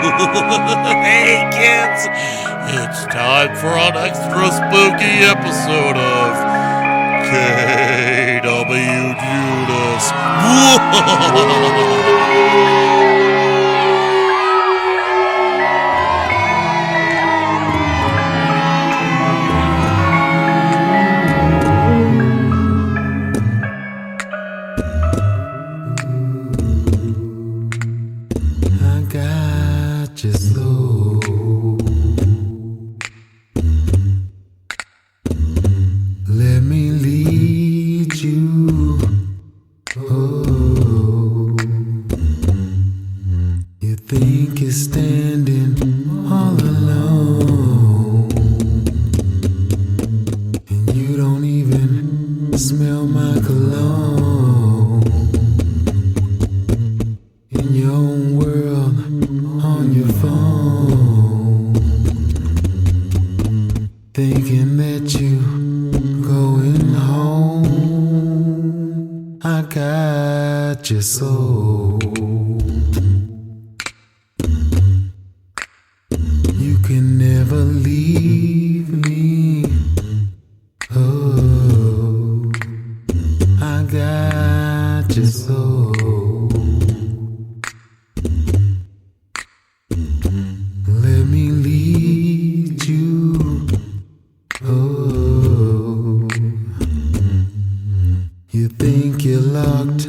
Hey kids, it's time for an extra spooky episode of KWJUDAS. Thinking that you going home, I got your soul. You can never leave me. Oh, I got your soul. Let me lead you. Oh, you think you locked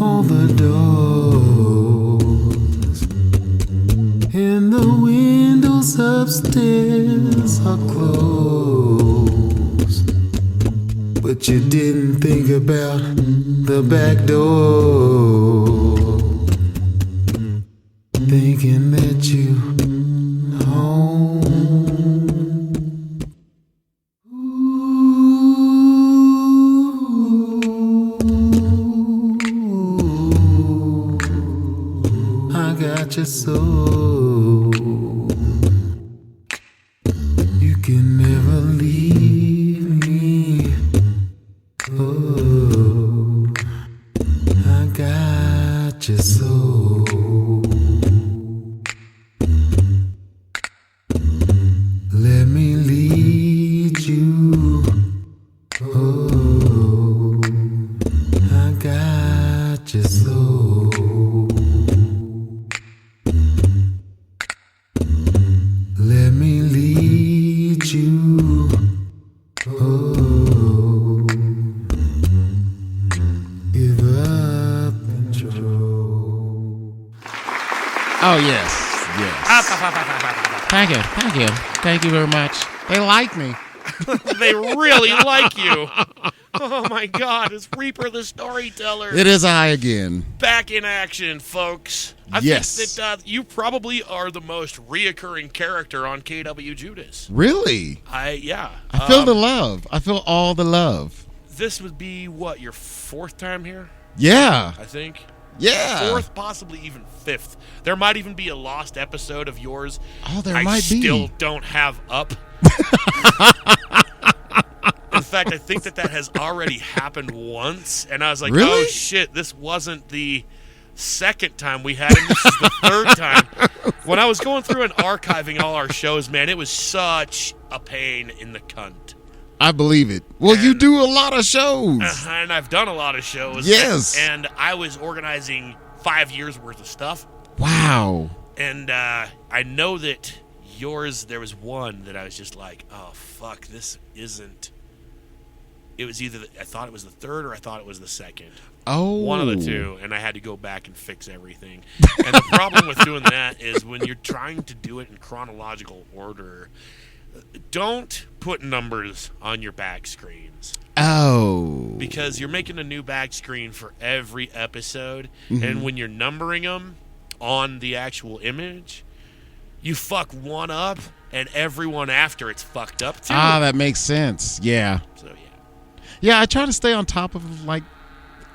all the doors, and the windows upstairs are closed, but you didn't think about the back door, thinking that you home. I got your soul. You can never leave me. Oh, I got your soul. Let me lead you. Oh, I got your soul. Let me lead you. Oh, give up control. Oh, yes. Thank you very much. They like me. They really like you. Oh my God, it's Reaper the Storyteller. It is I again. Back in action, folks. I think that you probably are the most reoccurring character on KWJUDAS. Really? I feel the love. I feel all the love. This would be, what, your fourth time here? Yeah. I think. Yeah. Fourth, possibly even fifth. There might even be a lost episode of yours. Oh, there I might be. still don't have up. In fact, I think that has already happened once, and I was like, Really? oh shit, this wasn't the second time we had him, this is the third time. When I was going through and archiving all our shows, man, it was such a pain in the cunt. I believe it. Well, you do a lot of shows. And I've done a lot of shows. Yes. And I was organizing 5 years worth of stuff. Wow. And I know that yours, there was one that I was just like, oh, fuck, this isn't. It was either, I thought it was the third or I thought it was the second. Oh. One of the two, and I had to go back and fix everything. And the problem with doing that is when you're trying to do it in chronological order, don't put numbers on your back screens. Oh. Because you're making a new back screen for every episode, and when you're numbering them on the actual image, you fuck one up, and everyone after it's fucked up too. Ah, that makes sense. Yeah. So, yeah. Yeah, I try to stay on top of, like,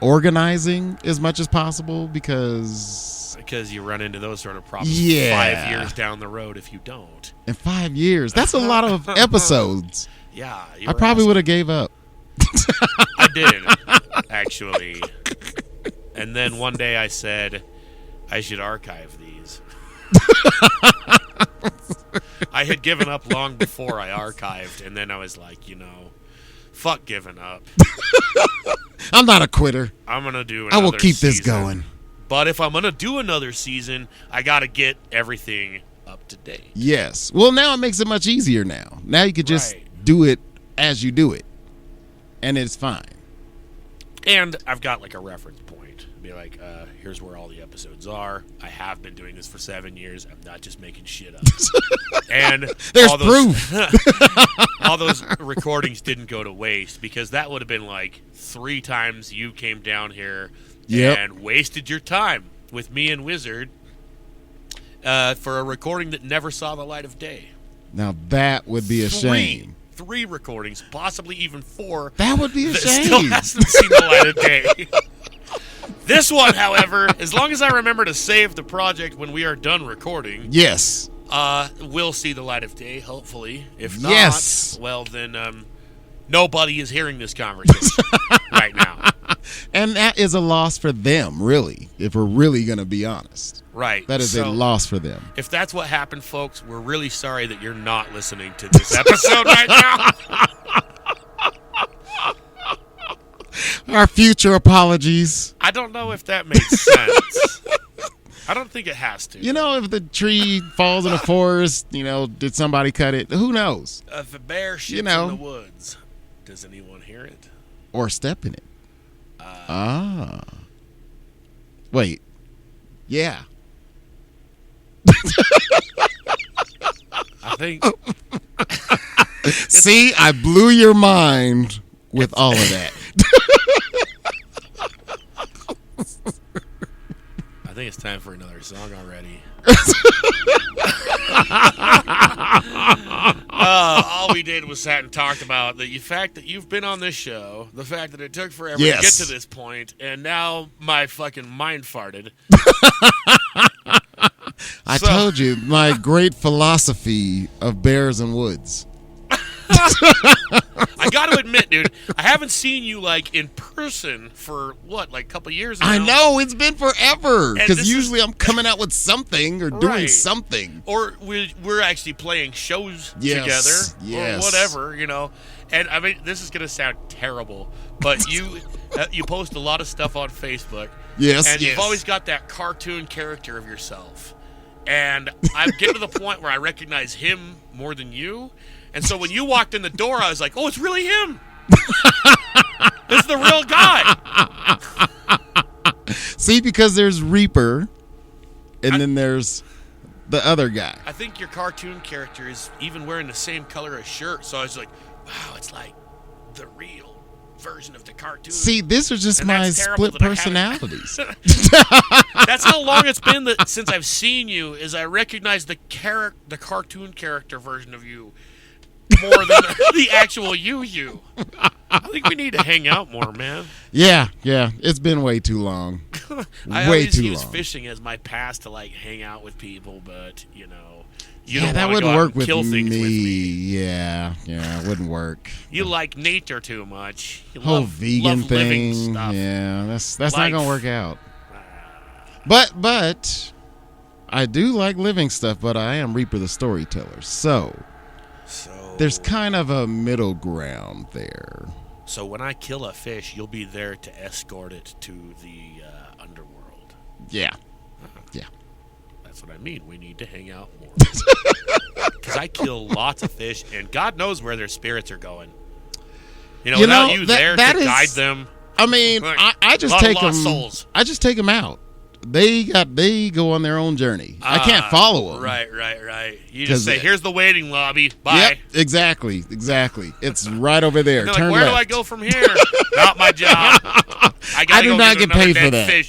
organizing as much as possible because you run into those sort of problems 5 years down the road if you don't. In 5 years. That's a lot of episodes. Yeah. I probably would have gave up. I did, actually. And then one day I said, I should archive these. I had given up long before I archived, and then I was like, fuck giving up. I'm not a quitter. I'm going to do another I will keep this season. going. But if I'm going to do another season, I got to get everything up to date. Yes. Well, now it makes it much easier now. Now you can just Right. do it as you do it. And it's fine. And I've got like a reference point. Be like, here's where all the episodes are. I have been doing this for 7 years. I'm not just making shit up. And There's all those, proof. all those recordings didn't go to waste, because that would have been like 3 times you came down here and wasted your time with me and Wizard for a recording that never saw the light of day. Now that would be a shame. 3 recordings, possibly even 4. That would be a that shame. still hasn't seen the light of day. This one, however, as long as I remember to save the project when we are done recording, Yes. will see the light of day, hopefully. If not, Yes. well, then nobody is hearing this conversation right now. And that is a loss for them, really, if we're really going to be honest. Right. That is a So, loss for them. if that's what happened, folks, we're really sorry that you're not listening to this episode right now. Our future apologies. I don't know if that makes sense. I don't think it has to. If the tree falls in a forest, did somebody cut it? Who knows? If a bear shits in the woods, does anyone hear it? Or step in it. Wait. Yeah. I think See, I blew your mind with all of that. I think it's time for another song already. All we did was sat and talked about the fact that you've been on this show, the fact that it took forever to get to this point, and now my fucking mind farted. I told you, my great philosophy of bears and woods. I got to admit, dude, I haven't seen you like in person for a couple years now. I know, it's been forever. And Because usually I'm coming out with something or doing Right. something. Or we're actually playing shows Yes. together, Yes. or whatever, And I mean, this is gonna sound terrible, but you post a lot of stuff on Facebook. Yes, and yes. you've always got that cartoon character of yourself. And I'm getting to the point where I recognize him more than you. And so when you walked in the door, I was like, oh, it's really him. It's the real guy. See, because there's Reaper, and then there's the other guy. I think your cartoon character is even wearing the same color of shirt. So I was like, wow, it's like the real version of the cartoon. See, this is just And my that's terrible split that I haven't- personalities. That's how long it's been since I've seen you, is I recognize the cartoon character version of you more than the actual you. I think we need to hang out more, man. Yeah, it's been way too long. I way always too use long. fishing as my pass to hang out with people, but you Yeah, don't that wanna wouldn't go out work and with kill me. things with me. Yeah, it wouldn't work. You like nature too much. You Whole love vegan living thing. stuff. Yeah, that's not Life. gonna work out. But I do like living stuff, but I am Reaper the Storyteller. So there's kind of a middle ground there. So when I kill a fish, you'll be there to escort it to the underworld. Yeah. That's what I mean. We need to hang out more. Because I kill lots of fish, and God knows where their spirits are going. Without you there to guide them. I mean, I just lot of take them. lost souls. I just take them out. They go on their own journey. I can't follow them. Right. You just say, here's the waiting lobby. Bye. Yep, exactly. It's right over there. They're Turn like, where left. do I go from here? Not my job. I do not get paid for that. Fish.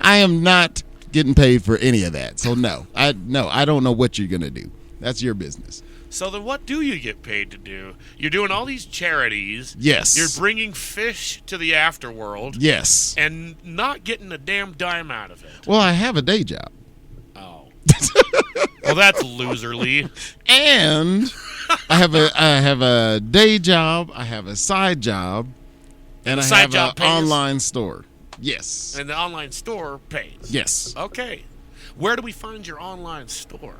I am not getting paid for any of that. So no, I don't know what you're gonna do. That's your business. So then what do you get paid to do? You're doing all these charities. Yes. You're bringing fish to the afterworld. Yes. And not getting a damn dime out of it. Well, I have a day job. Oh. Well, that's loserly. And I have a day job, I have a side job, and the I side have job an pays? online store. Yes. And the online store pays. Yes. Okay. Where do we find your online store?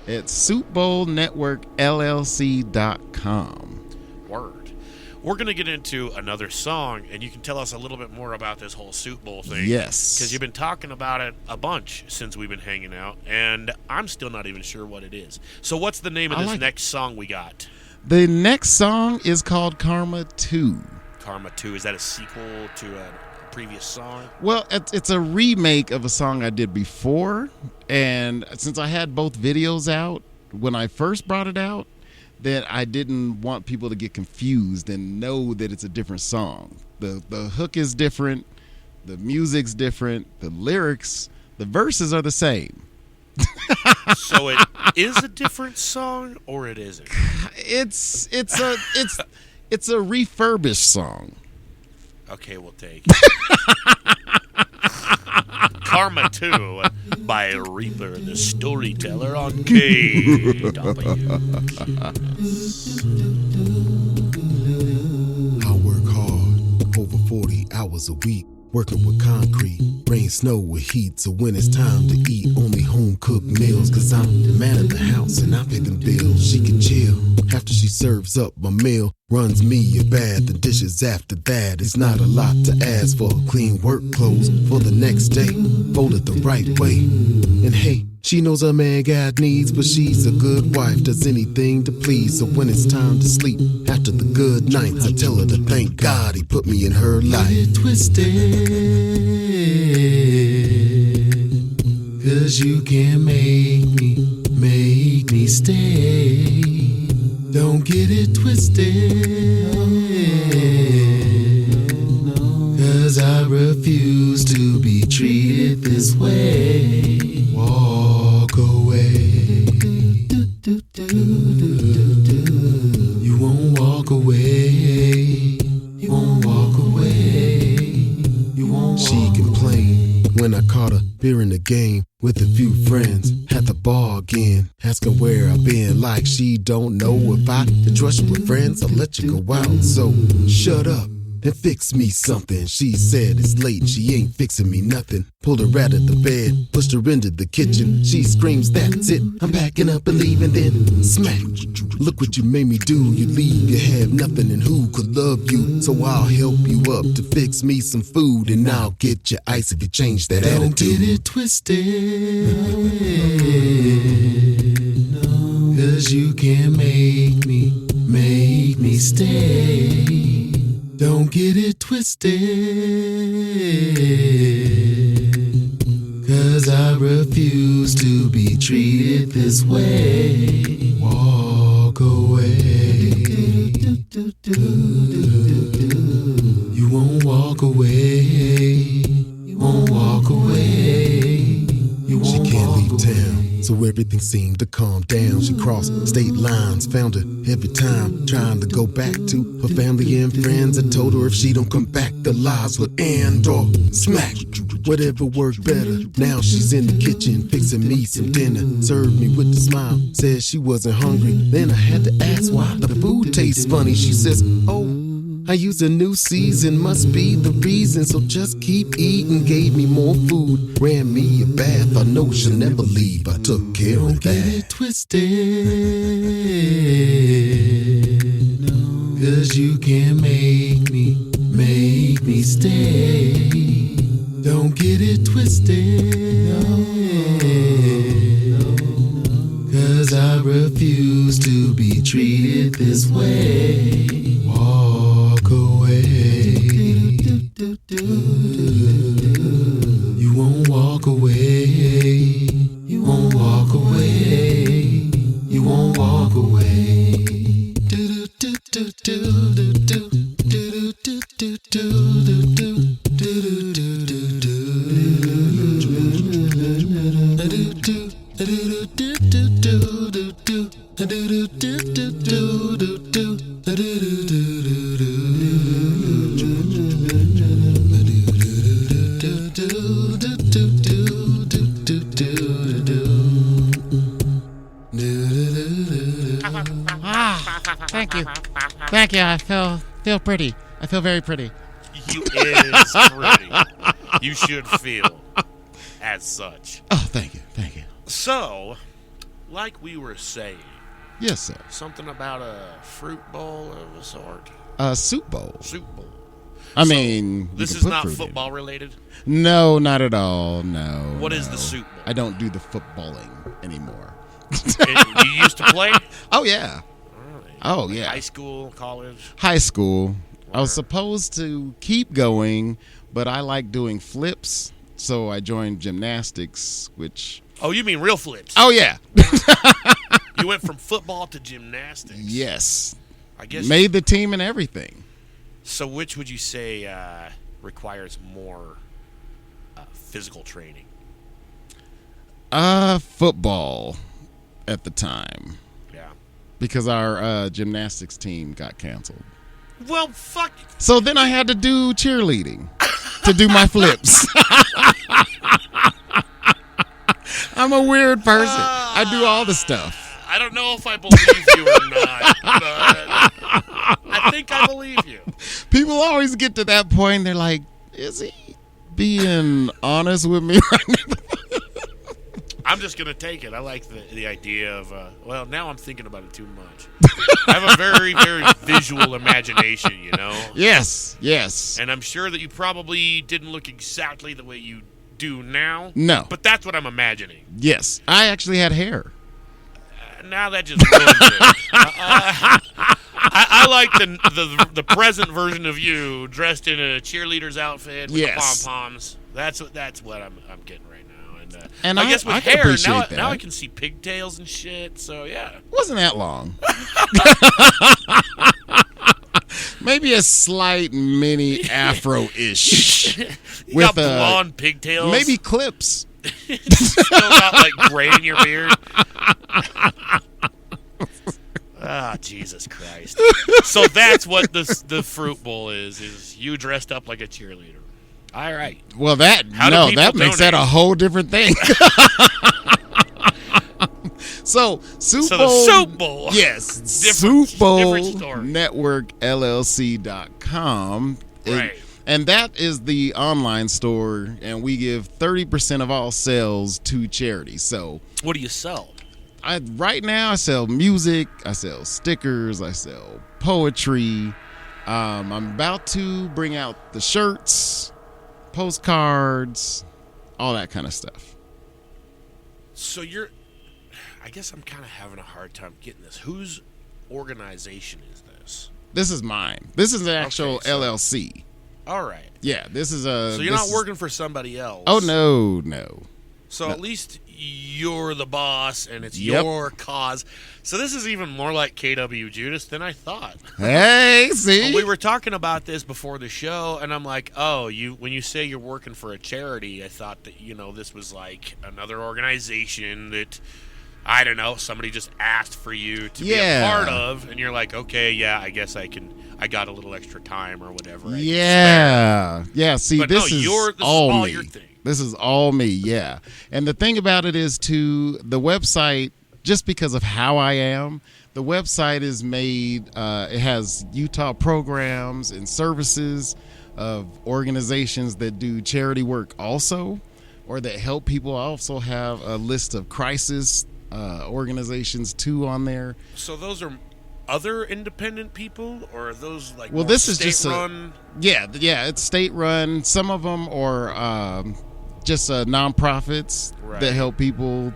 At SoupBowlNetworkLLC.com. Word. We're going to get into another song, and you can tell us a little bit more about this whole Soup Bowl thing. Yes. Because you've been talking about it a bunch since we've been hanging out, and I'm still not even sure what it is. So what's the name of this next song we got? The next song is called Karma 2. Karma 2, is that a sequel to a previous song? Well, it's a remake of a song I did before, and since I had both videos out when I first brought it out, that I didn't want people to get confused and know that it's a different song. The hook is different, the music's different, the lyrics, the verses are the same. So it is a different song, or it isn't? It's a refurbished song. Okay, we'll take it. Karma 2 by Reaper The Storyteller on KWJUDAS. I work hard, over 40 hours a week, working with concrete, rain, snow, with heat. So when it's time to eat, only home-cooked meals. Cause I'm the man of the house and I pay them bills. She can chill after she serves up my meal, runs me a bath, the dishes after that. It's not a lot to ask for. Clean work clothes for the next day, folded the right way. And hey, she knows her man got needs, but she's a good wife, does anything to please. So when it's time to sleep, after the good nights, I tell her to thank God he put me in her life. Get it twisted, cause you can't make me stay. Don't get it twisted, cause I refuse to be treated this way. Walk away. You won't walk away. You won't walk away. You won't. She complained when I caught her beer in the game with a few friends at the bar again, asking where I've been, like she don't know if I can trust you with friends. I'll let you go out, so shut up and fix me something. She said it's late and she ain't fixing me nothing. Pulled her out of the bed, pushed her into the kitchen. She screams, that's it, I'm packing up and leaving. Then smack, look what you made me do. You leave, you have nothing, and who could love you? So I'll help you up to fix me some food, and I'll get you ice if you change that attitude. Don't get it twisted, cause you can't make me stay. Don't get it twisted, cause I refuse to be treated this way. Walk away. You won't walk away. You won't walk away. You won't. She can't leave town, so everything seemed to calm down. She crossed state lines, found her every time, trying to go back to her family and friends. I told her if she don't come back, the lies would end or smack. Whatever worked better. Now she's in the kitchen fixing me some dinner. Served me with a smile, said she wasn't hungry. Then I had to ask why the food tastes funny. She says, oh, I use a new season, must be the reason. So just keep eating, gave me more food, ran me a bath. I know she'll never leave, I took care of that. Don't get it twisted, cause you can't make me stay. Don't get it twisted, cause I refuse to be treated this way. Walk away. You won't walk away. You won't walk away. You won't walk away. Thank you. I feel pretty. I feel very pretty. You is pretty. You should feel as such. Oh, thank you. So, like we were saying, Yes, sir. something about a fruit bowl of a sort. Soup bowl. Soup bowl. I mean, This you is can put not fruit in. football related. No, not at all. No. What is no. the soup bowl? I don't do the footballing anymore. You used to play? Oh yeah. Alright. Oh yeah. High school, college. High school. I was Word. supposed to keep going, but I like doing flips, so I joined gymnastics, which. Oh, you mean real flips? Oh yeah. You went from football to gymnastics. Yes. I guess. Made the team and everything. So, which would you say requires more physical training? Football at the time, Yeah. because our gymnastics team got canceled. Well, fuck. So then I had to do cheerleading to do my flips. I'm a weird person. I do all the stuff. I don't know if I believe you or not, but I think I believe you. People always get to that point. They're like, is he being honest with me right now? I'm just going to take it. I like the idea of, well, now I'm thinking about it too much. I have a very, very visual imagination, you know? Yes, yes. And I'm sure that you probably didn't look exactly the way you do now. No. But that's what I'm imagining. Yes. I actually had hair. Now that just ruins it. I like the present version of you dressed in a cheerleader's outfit with Yes. the pom-poms. That's what I'm getting right now. And I guess with I can hair, appreciate now that. I can see pigtails and shit, so yeah. Wasn't that long. Maybe a slight mini afro-ish. You got blonde pigtails. Maybe clips. Still got like gray in your beard. Ah, Jesus Christ. So that's what the fruit bowl is you dressed up like a cheerleader. All right. Well, that makes that a whole different thing. So, Soup Bowl. The Soup Bowl. Yes. Different Bowl story. Network LLC.com. Right. And that is the online store, and we give 30% of all sales to charity. So, What do you sell? right now I sell music, I sell stickers, I sell poetry. I'm about to bring out the shirts, postcards, all that kind of stuff. So I guess I'm kind of having a hard time getting this. Whose organization is this? This is mine. This is an actual Okay, so- LLC. All right. Yeah, this is a. So you're not working for somebody else. Oh no. So at least you're the boss, and it's Yep. your cause. So this is even more like KWJUDAS than I thought. Hey, see, We were talking about this before the show, and I'm like, oh, when you say you're working for a charity, I thought that this was like another organization that, I don't know, somebody just asked for you to be a part of, and you're like, okay, yeah, I guess I got a little extra time or whatever. Yeah. See, But this no, is all all me. your thing. This is all me. Yeah. And the thing about it is, too, the website, just because of how I am, the website is made. It has Utah programs and services of organizations that do charity work also, or that help people. I also have a list of crisis organizations too on there. So those are other independent people, or are those like Well, more this is just state-run? Yeah, it's state run. Some of them are just nonprofits Right. that help people.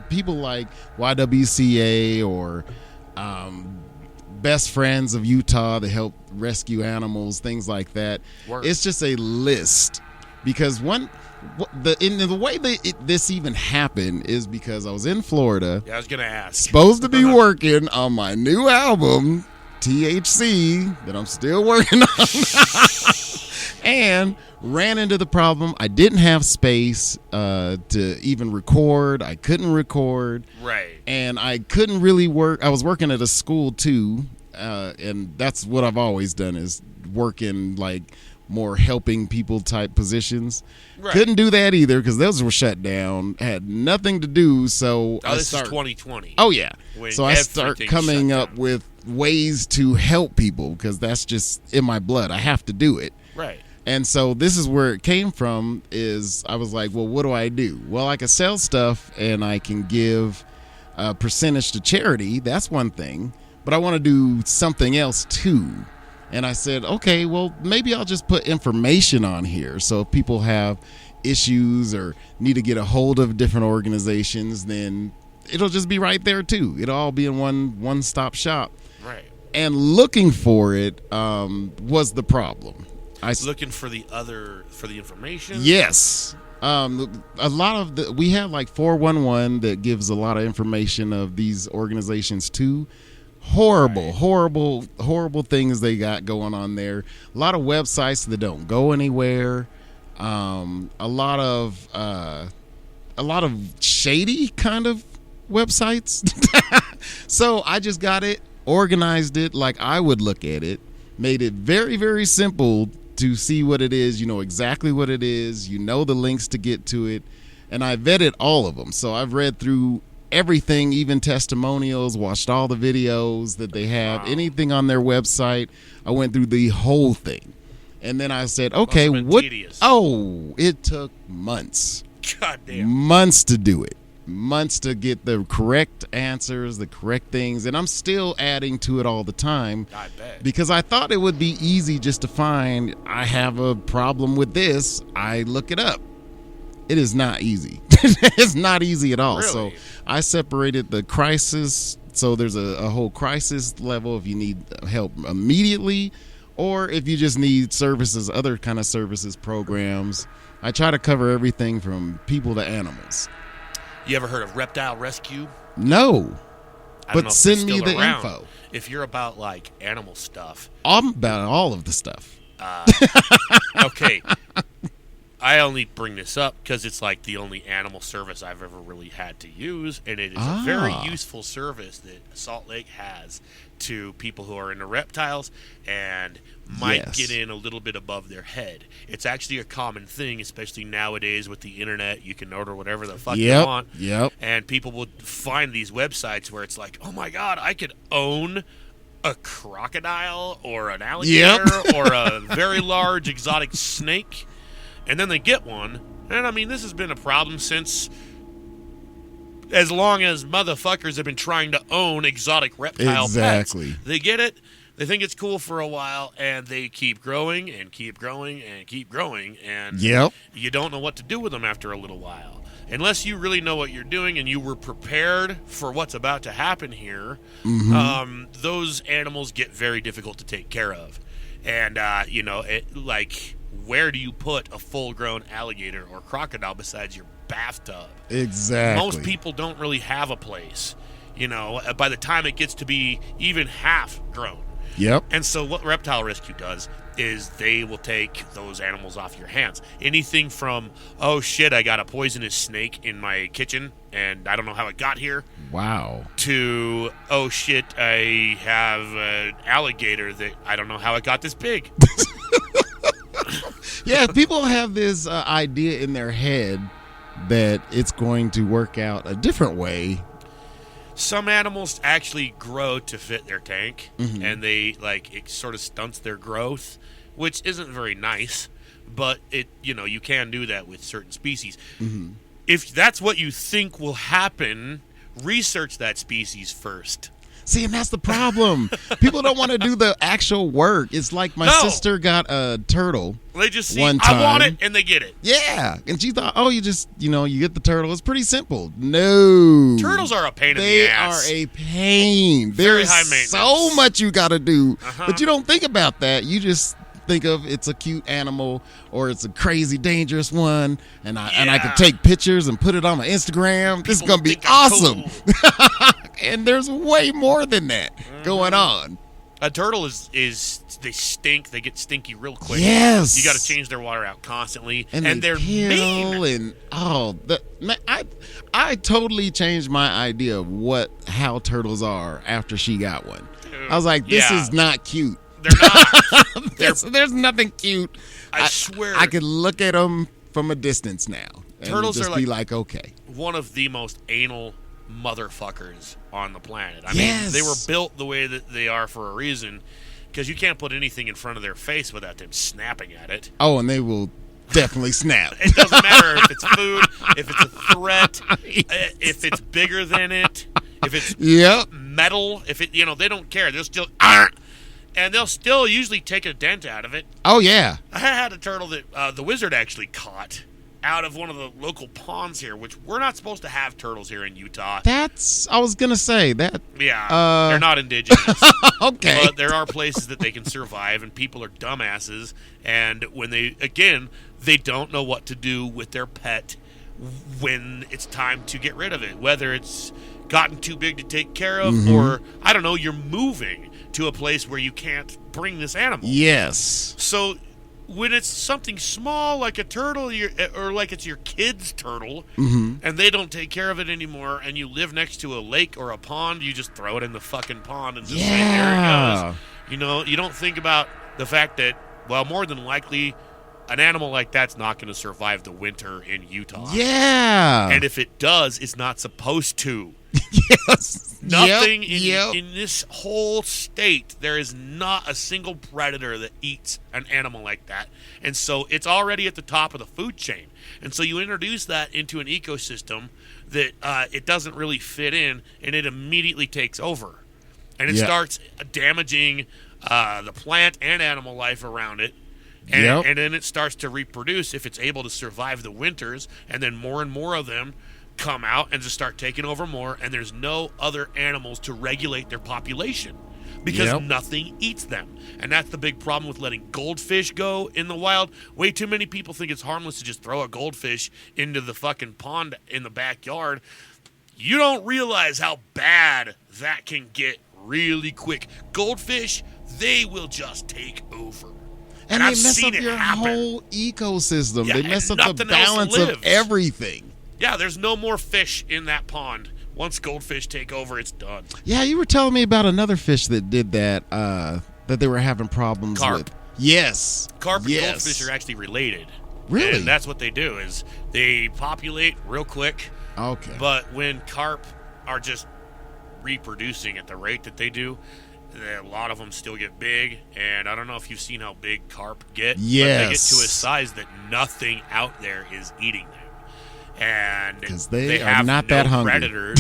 People like YWCA or Best Friends of Utah that help rescue animals, things like that. Word. It's just a list because the way this even happened is because I was in Florida. Yeah, I was gonna ask. Supposed to be working on my new album, THC, that I'm still working on. And ran into the problem. I didn't have space to even record. I couldn't record. Right. And I couldn't really work. I was working at a school too. And that's what I've always done, is work in like more helping people type positions. Right. Couldn't do that either because those were shut down. Had nothing to do. So This is 2020. Oh yeah. When So I start everything coming shut up down. with ways to help people because that's just in my blood. I have to do it. Right. And so this is where it came from. Is I was like, well, what do I do? Well, I can sell stuff and I can give a percentage to charity. That's one thing. But I want to do something else too. And I said, okay, well, maybe I'll just put information on here. So if people have issues or need to get a hold of different organizations, then it'll just be right there too. It'll all be in one-stop shop. Right. And looking for it was the problem. Looking for the information? Yes. A lot of we have like 411 that gives a lot of information of these organizations too. Horrible things they got going on there. A lot of websites that don't go anywhere. A lot of shady kind of websites. So I just got it, organized it like I would look at it, made it very, very simple to see what it is. You know exactly what it is. You know the links to get to it. And I vetted all of them. So I've read through everything, even testimonials, watched all the videos that they have, anything on their website. I went through the whole thing. And then I said, okay, what? Tedious. Oh, it took months. Goddamn. Months to do it. Months to get the correct answers, the correct things. And I'm still adding to it all the time. I bet. Because I thought it would be easy just to find, I have a problem with this. I look it up. It is not easy. It's not easy at all. Really? So I separated the crisis. So there's a whole crisis level if you need help immediately, or if you just need services, other kind of services, programs. I try to cover everything from people to animals. You ever heard of Reptile Rescue? No. I don't know But if send it's me still the around. info. If you're about like animal stuff. I'm about all of the stuff. Okay. I only bring this up because it's like the only animal service I've ever really had to use, and it is a very useful service that Salt Lake has to people who are into reptiles and might get in a little bit above their head. It's actually a common thing, especially nowadays with the internet. You can order whatever the fuck you want. And people will find these websites where it's like, oh my God, I could own a crocodile or an alligator or a very large exotic snake. And then they get one. And I mean, this has been a problem since as long as motherfuckers have been trying to own exotic reptile pets. They get it, they think it's cool for a while, and they keep growing and keep growing and keep growing. And you don't know what to do with them after a little while. Unless you really know what you're doing and you were prepared for what's about to happen here, those animals get very difficult to take care of. And, where do you put a full-grown alligator or crocodile besides your bathtub? Exactly. Most people don't really have a place, by the time it gets to be even half grown. And so what Reptile Rescue does is they will take those animals off your hands. Anything from, oh shit, I got a poisonous snake in my kitchen and I don't know how it got here. Wow. To, oh shit, I have an alligator that I don't know how it got this big. Yeah, people have this idea in their head that it's going to work out a different way. Some animals actually grow to fit their tank, and they it sort of stunts their growth, which isn't very nice. But you can do that with certain species. If that's what you think will happen, research that species first. See, and that's the problem. People don't want to do the actual work. It's like my sister got a turtle. They just see, one time. I want it, and they get it. Yeah. And she thought, oh, you just, you get the turtle. It's pretty simple. No. Turtles are a pain in the ass. They are a pain. Very There's high maintenance. so much you got to do. But you don't think about that. You just think of it's a cute animal or it's a crazy dangerous one, and I could take pictures and put it on my Instagram. This is going to be awesome. Cool. And there's way more than that going on. A turtle is they stink. They get stinky real quick. Yes. You got to change their water out constantly. And they're mean. And I totally changed my idea of how turtles are after she got one. Dude, I was like, this is not cute. They're not. There's nothing cute. I swear. I could look at them from a distance now. And turtles just are be like, okay. One of the most anal motherfuckers on the planet. I mean, they were built the way that they are for a reason. because you can't put anything in front of their face without them snapping at it. Oh, and they will definitely snap. It doesn't matter if it's food, if it's a threat, if it's bigger than it, if it's metal, if it, they don't care. They'll still, and they'll still usually take a dent out of it. Oh, yeah. I had a turtle that the wizard actually caught out of one of the local ponds here, which we're not supposed to have turtles here in Utah. I was going to say that. Yeah, they're not indigenous. Okay. But there are places that they can survive, and people are dumbasses. And when they don't know what to do with their pet when it's time to get rid of it, whether it's gotten too big to take care of, or, I don't know, you're moving to a place where you can't bring this animal. Yes. So when it's something small like a turtle, or like it's your kid's turtle, and they don't take care of it anymore, and you live next to a lake or a pond, you just throw it in the fucking pond and just say, there it goes. You don't think about the fact that, well, more than likely, an animal like that's not going to survive the winter in Utah. Yeah. And if it does, it's not supposed to. Yes. Nothing in this whole state, there is not a single predator that eats an animal like that. And so it's already at the top of the food chain. And so you introduce that into an ecosystem that it doesn't really fit in, and it immediately takes over. And it starts damaging the plant and animal life around it. And then it starts to reproduce if it's able to survive the winters, and then more and more of them come out and just start taking over more, and there's no other animals to regulate their population because nothing eats them. And that's the big problem with letting goldfish go in the wild. Way too many people think it's harmless to just throw a goldfish into the fucking pond in the backyard. You don't realize how bad that can get really quick. Goldfish, they will just take over. And they I've mess seen up it your happen. whole ecosystem. Yeah, they mess and up the nothing else balance of lives. everything. Yeah, there's no more fish in that pond. Once goldfish take over, it's done. Yeah, you were telling me about another fish that did that, that they were having problems with. Yes. Carp and goldfish are actually related. Really? And that's what they do, is they populate real quick. Okay. But when carp are just reproducing at the rate that they do, a lot of them still get big, and I don't know if you've seen how big carp get. Yes. But they get to a size that nothing out there is eating them. And because they are have not no that hungry. Predators.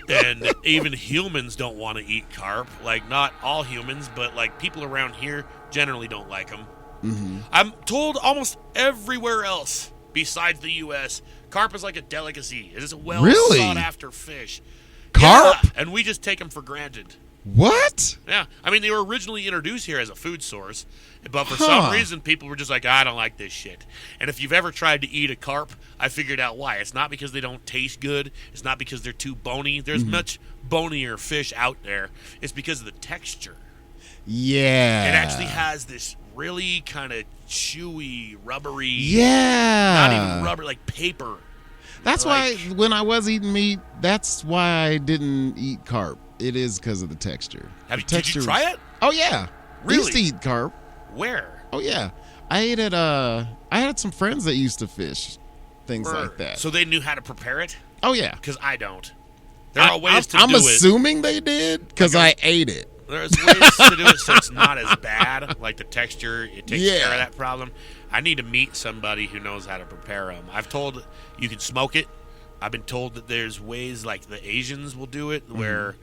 And even humans don't want to eat carp. Like, not all humans, but like people around here generally don't like them. Mm-hmm. I'm told almost everywhere else besides the U.S., carp is like a delicacy. It is a well-sought-after fish. Carp? Yeah, and we just take them for granted. What? Yeah. I mean, they were originally introduced here as a food source, but for some reason, people were just like, I don't like this shit. And if you've ever tried to eat a carp, I figured out why. It's not because they don't taste good. It's not because they're too bony. There's much bonier fish out there. It's because of the texture. Yeah. It actually has this really kind of chewy, rubbery. Yeah. Not even rubber, like paper. That's why when I was eating meat, that's why I didn't eat carp. It is because of the texture. Did you try it? Oh, yeah. Really? I used to eat carp. Where? Oh, yeah. I ate it. I had some friends that used to fish things like that. So they knew how to prepare it? Oh, yeah. Because I don't. There are ways to I'm do it. I'm assuming they did because I ate it. There's ways to do it so it's not as bad. Like the texture, it takes care of that problem. I need to meet somebody who knows how to prepare them. I've told you can smoke it. I've been told that there's ways like the Asians will do it where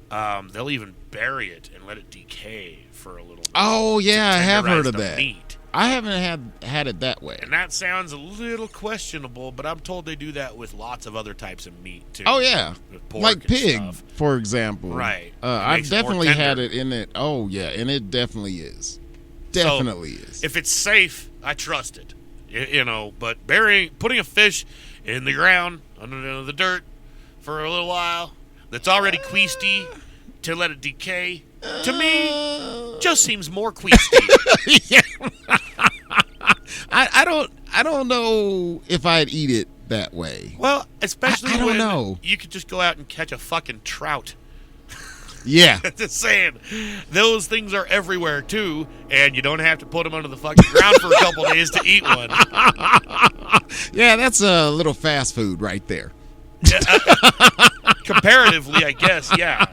they'll even bury it and let it decay for a little bit. Oh, yeah, I have heard of that. Meat. I haven't had it that way. And that sounds a little questionable, but I'm told they do that with lots of other types of meat, too. Oh, yeah. With pork like and pig, stuff. for example. Right. I've definitely had it in it. Oh, yeah, and it definitely is. Definitely is. If it's safe, I trust it. You know, but putting a fish in the ground, under the dirt, for a little while, that's already queasty, to let it decay, to me, just seems more queasty. Yeah. I don't know if I'd eat it that way. Well, especially I don't when know. You could just go out and catch a fucking trout. Yeah. Just saying, those things are everywhere too, and you don't have to put them under the fucking ground for a couple days to eat one. Yeah, that's a little fast food right there. Comparatively, I guess, yeah.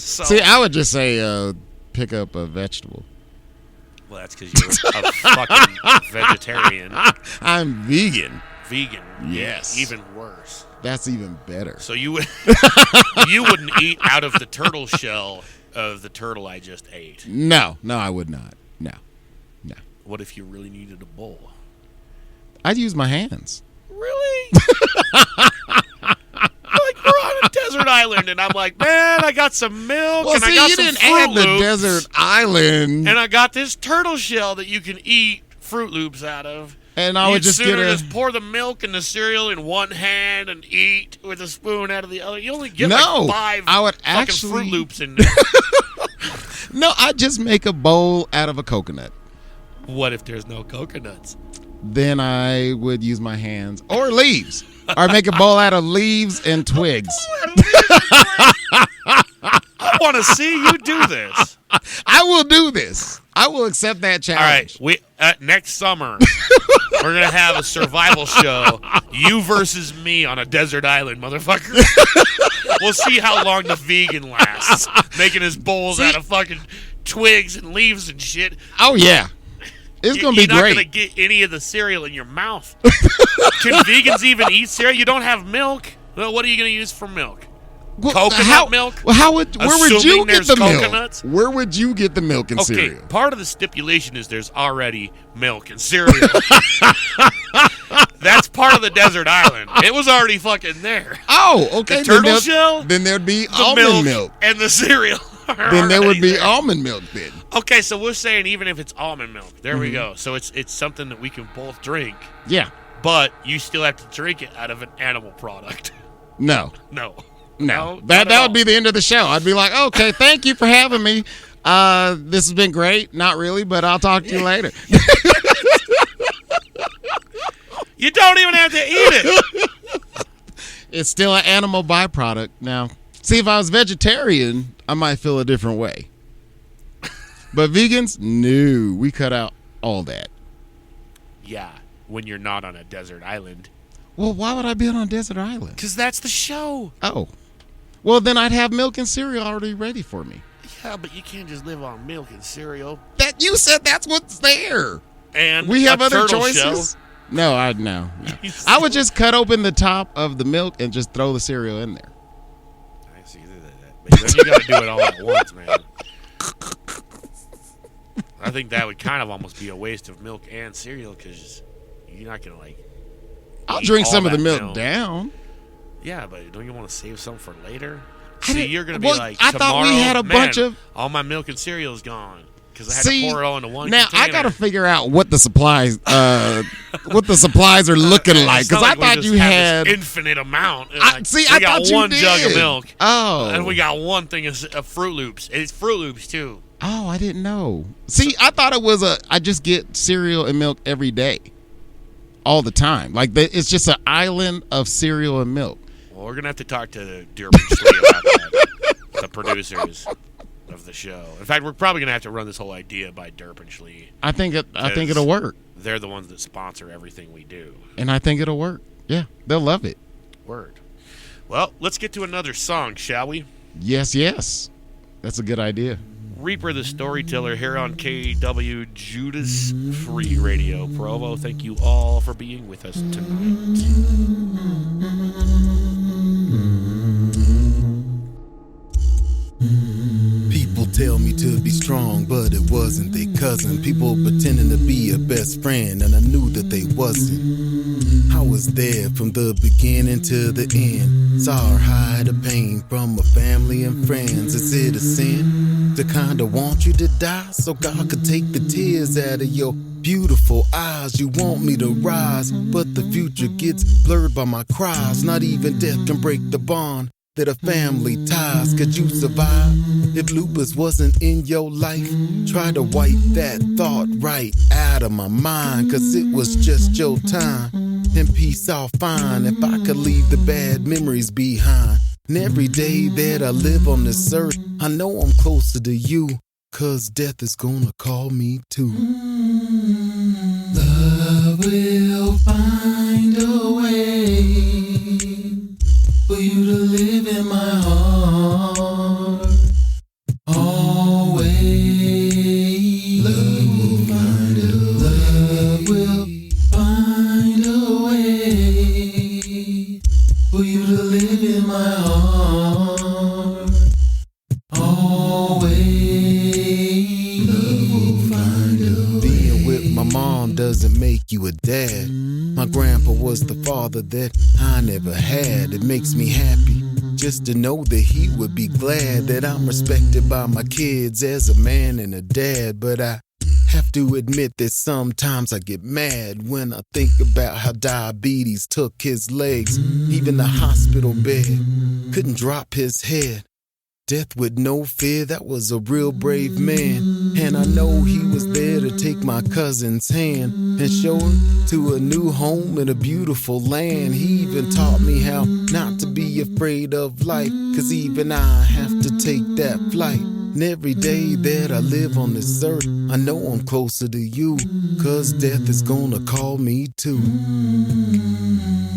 So, See, I would just say pick up a vegetable. well, that's because you're a fucking vegetarian. I'm vegan. Vegan. Yes. Even worse. That's even better. So you wouldn't eat out of the turtle shell of the turtle I just ate. No, I would not. No. What if you really needed a bowl? I'd use my hands. Really? Like we're on a desert island, and I'm like, man, I got some milk, Well, and see, I got you some didn't Fruit add the Loops, desert island. and I got this turtle shell that you can eat Fruit Loops out of. And I would just get just pour the milk and the cereal in one hand and eat with a spoon out of the other. You only get No, like 5 I would fucking actually- Fruit Loops in there. No, I'd just make a bowl out of a coconut. What if there's no coconuts? Then I would use my hands or leaves, or make a bowl out of leaves and twigs. I want to see you do this. I will do this. I will accept that challenge. All right, next summer we're gonna have a survival show. You versus me on a desert island, motherfucker. We'll see how long the vegan lasts, making his bowls out of fucking twigs and leaves and shit. Oh yeah, it's gonna be You're not great. gonna get any of the cereal in your mouth. Can vegans even eat cereal? You don't have milk. Well, what are you gonna use for milk? Well, Coconut milk? Well, where would you Assuming get there's the coconuts? milk? Where would you get the milk and Okay, cereal? part of the stipulation is there's already milk and cereal. That's part of the desert island. It was already fucking there. Oh, okay. The turtle shell, Then there'd be the almond milk. and the cereal. Then there would be there. almond milk. Then Okay, so we're saying even if it's almond milk, there we go. So it's something that we can both drink, yeah, but you still have to drink it out of an animal product. no. No, That would be the end of the show. I'd be like, okay, thank you for having me. This has been great. Not really, but I'll talk to you later. You don't even have to eat it. It's still an animal byproduct. Now, see, if I was vegetarian, I might feel a different way. But vegans, no, we cut out all that. Yeah, when you're not on a desert island. Well, why would I be on a desert island? Because that's the show. Oh. Well, then I'd have milk and cereal already ready for me. Yeah, but you can't just live on milk and cereal. That you said that's what's there. And We have a other turtle choices. shell. No. I would just cut open the top of the milk and just throw the cereal in there. I see that. But then you got to do it all at once, man. I think that would kind of almost be a waste of milk and cereal because you're not going to like. I'll eat drink all some of the that milk down. Yeah, but don't you want to save some for later? I See, didn't- you're going to be well, like, I thought we tomorrow, had a man, bunch of- all my milk and cereal is gone because I had See, to pour it all into one now container. I got to figure out what the supplies, are looking like It's because not I like we thought just you have had. this infinite amount. I Like, we thought got you one did. jug of milk. Oh, And we got one thing of Fruit Loops. It's Fruit Loops too. Oh, I didn't know. See, I thought it was I just get cereal and milk every day, all the time. Like it's just an island of cereal and milk. Well, we're gonna have to talk to Derp and Slee about that, the producers of the show. In fact, we're probably gonna have to run this whole idea by Derp and Slee. I think it'll work, They're the ones that sponsor everything we do. and I think it'll work. Yeah, they'll love it. Word. Well, let's get to another song, shall we? Yes, that's a good idea. Reaper the Storyteller here on KWJUDAS Free Radio Provo. Thank you all for being with us tonight. People tell me to be strong, but it wasn't their cousin. People pretending to be a best friend, and I knew that they wasn't. I was there from the beginning to the end. Saw her hide the pain from her family and friends. Is it a sin to kinda want you to die so God could take the tears out of your beautiful eyes? You want me to rise, but the future gets blurred by my cries. Not even death can break the bond that a family ties. Could you survive if lupus wasn't in your life? Try to wipe that thought right out of my mind, cause it was just your time. In peace I'll find if I could leave the bad memories behind. And every day that I live on this earth, I know I'm closer to you, cause death is gonna call me too. Love will find a way for you to live in my heart. will find a way for you to live in my heart. Always, love will find a way. Being with my mom doesn't make you a dad. My grandpa was the father that I never had. It makes me happy just to know that he would be glad that I'm respected by my kids as a man and a dad. But I have to admit that sometimes I get mad when I think about how diabetes took his legs. Even the hospital bed couldn't drop his head. Death with no fear, that was a real brave man. And I know he was there to take my cousin's hand and show her to a new home in a beautiful land. He even taught me how not to be afraid of life, 'cause even I have to take that flight. And every day that I live on this earth, I know I'm closer to you, 'cause death is gonna call me too.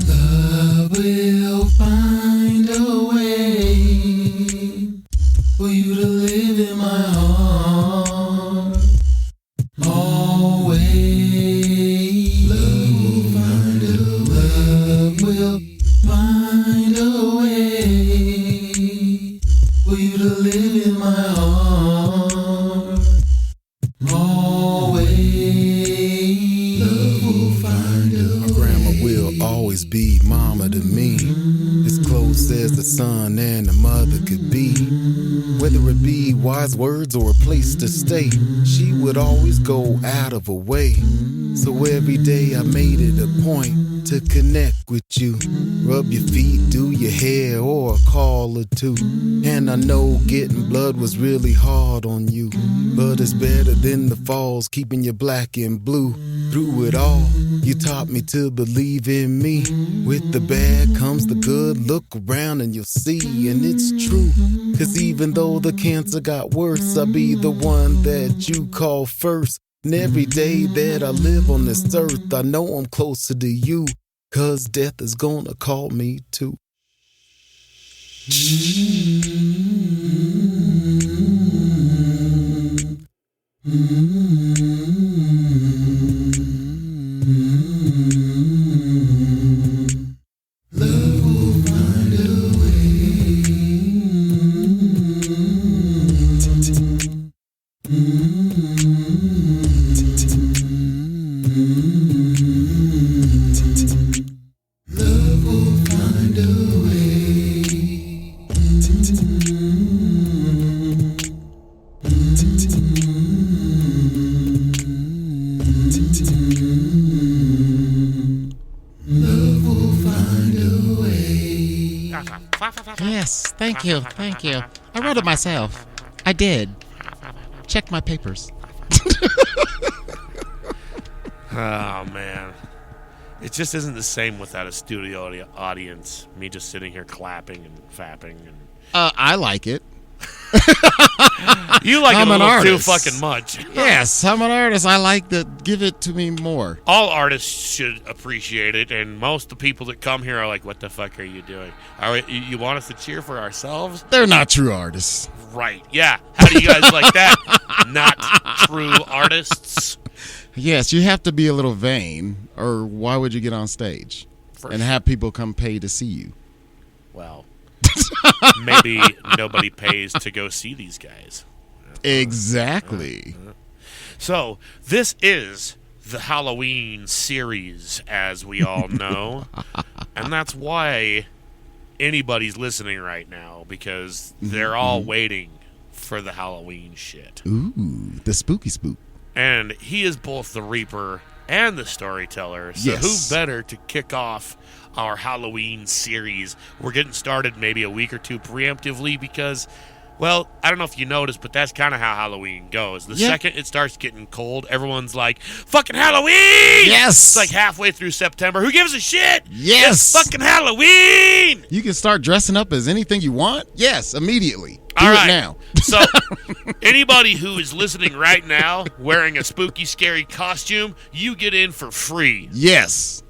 Love will find a way for you to live in my heart. Always, love will find a way. Love will find a way for you to live in my heart. Always, love will find a way. My grandma will always be mama to me, as close as the son and the mother could be. Whether it be wise words or a place to stay, she would always go out of her way. So every day I made it a point to connect with you. Rub your feet, do your hair, or a call or two. And I know getting blood was really hard on you, but it's better than the falls, keeping you black and blue. Through it all, you taught me to believe in me. With the bad comes the good. Look around and you'll see, and it's true. 'Cause even though the cancer got worse, I'll be the one that you call first. And every day that I live on this earth, I know I'm closer to you, 'cause death is gonna call me too. Love will find a way. Love will find a way. Love will find a way. Yes, thank you. I wrote it myself. I did. Check my papers. Oh, man. It just isn't the same without a studio audience. Me just sitting here clapping and fapping. And I like it. you like I'm it a an little too artist. fucking much. Yes, I'm an artist. I like to give it to me more. All artists should appreciate it, and most of the people that come here are like, what the fuck are you doing? You want us to cheer for ourselves? They're not true artists. Right, yeah. How do you guys like that? Not true artists? Yes, you have to be a little vain, or why would you get on stage and have people come pay to see you? Well, maybe nobody pays to go see these guys. Exactly. So, this is the Halloween series, as we all know. And that's why anybody's listening right now, because they're all waiting for the Halloween shit. Ooh, the spooky spook. And he is both the Reaper and the Storyteller. So Yes. who better to kick off our Halloween series? We're getting started maybe a week or two preemptively because, well, I don't know if you noticed, but that's kind of how Halloween goes. The second it starts getting cold, everyone's like, fucking Halloween! Yes! It's like halfway through September. Who gives a shit? Yes! It's fucking Halloween! You can start dressing up as anything you want? Yes, immediately. Do All it right. now. So, anybody who is listening right now wearing a spooky, scary costume, you get in for free. Yes,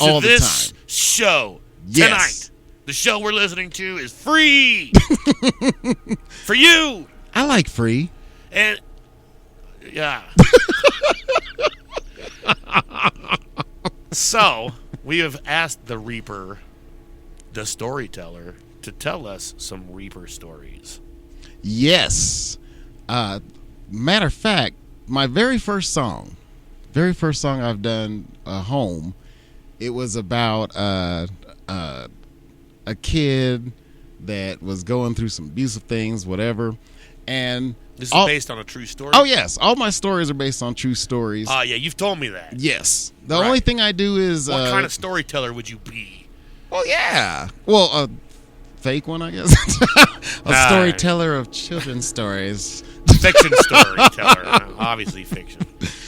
all the this time. show Yes. tonight. The show we're listening to is free for you. I like free. And yeah, So, we have asked the Reaper, the storyteller, to tell us some Reaper stories. Yes. Matter of fact, my very first song I've done home, it was about a kid that was going through some abusive things, whatever. And this is based on a true story? Oh, yes. All my stories are based on true stories. Yeah, you've told me that. Yes. The only thing I do is... What kind of storyteller would you be? Well, yeah. Well, a fake one, I guess. A storyteller of children's stories. Fiction storyteller. Obviously fiction.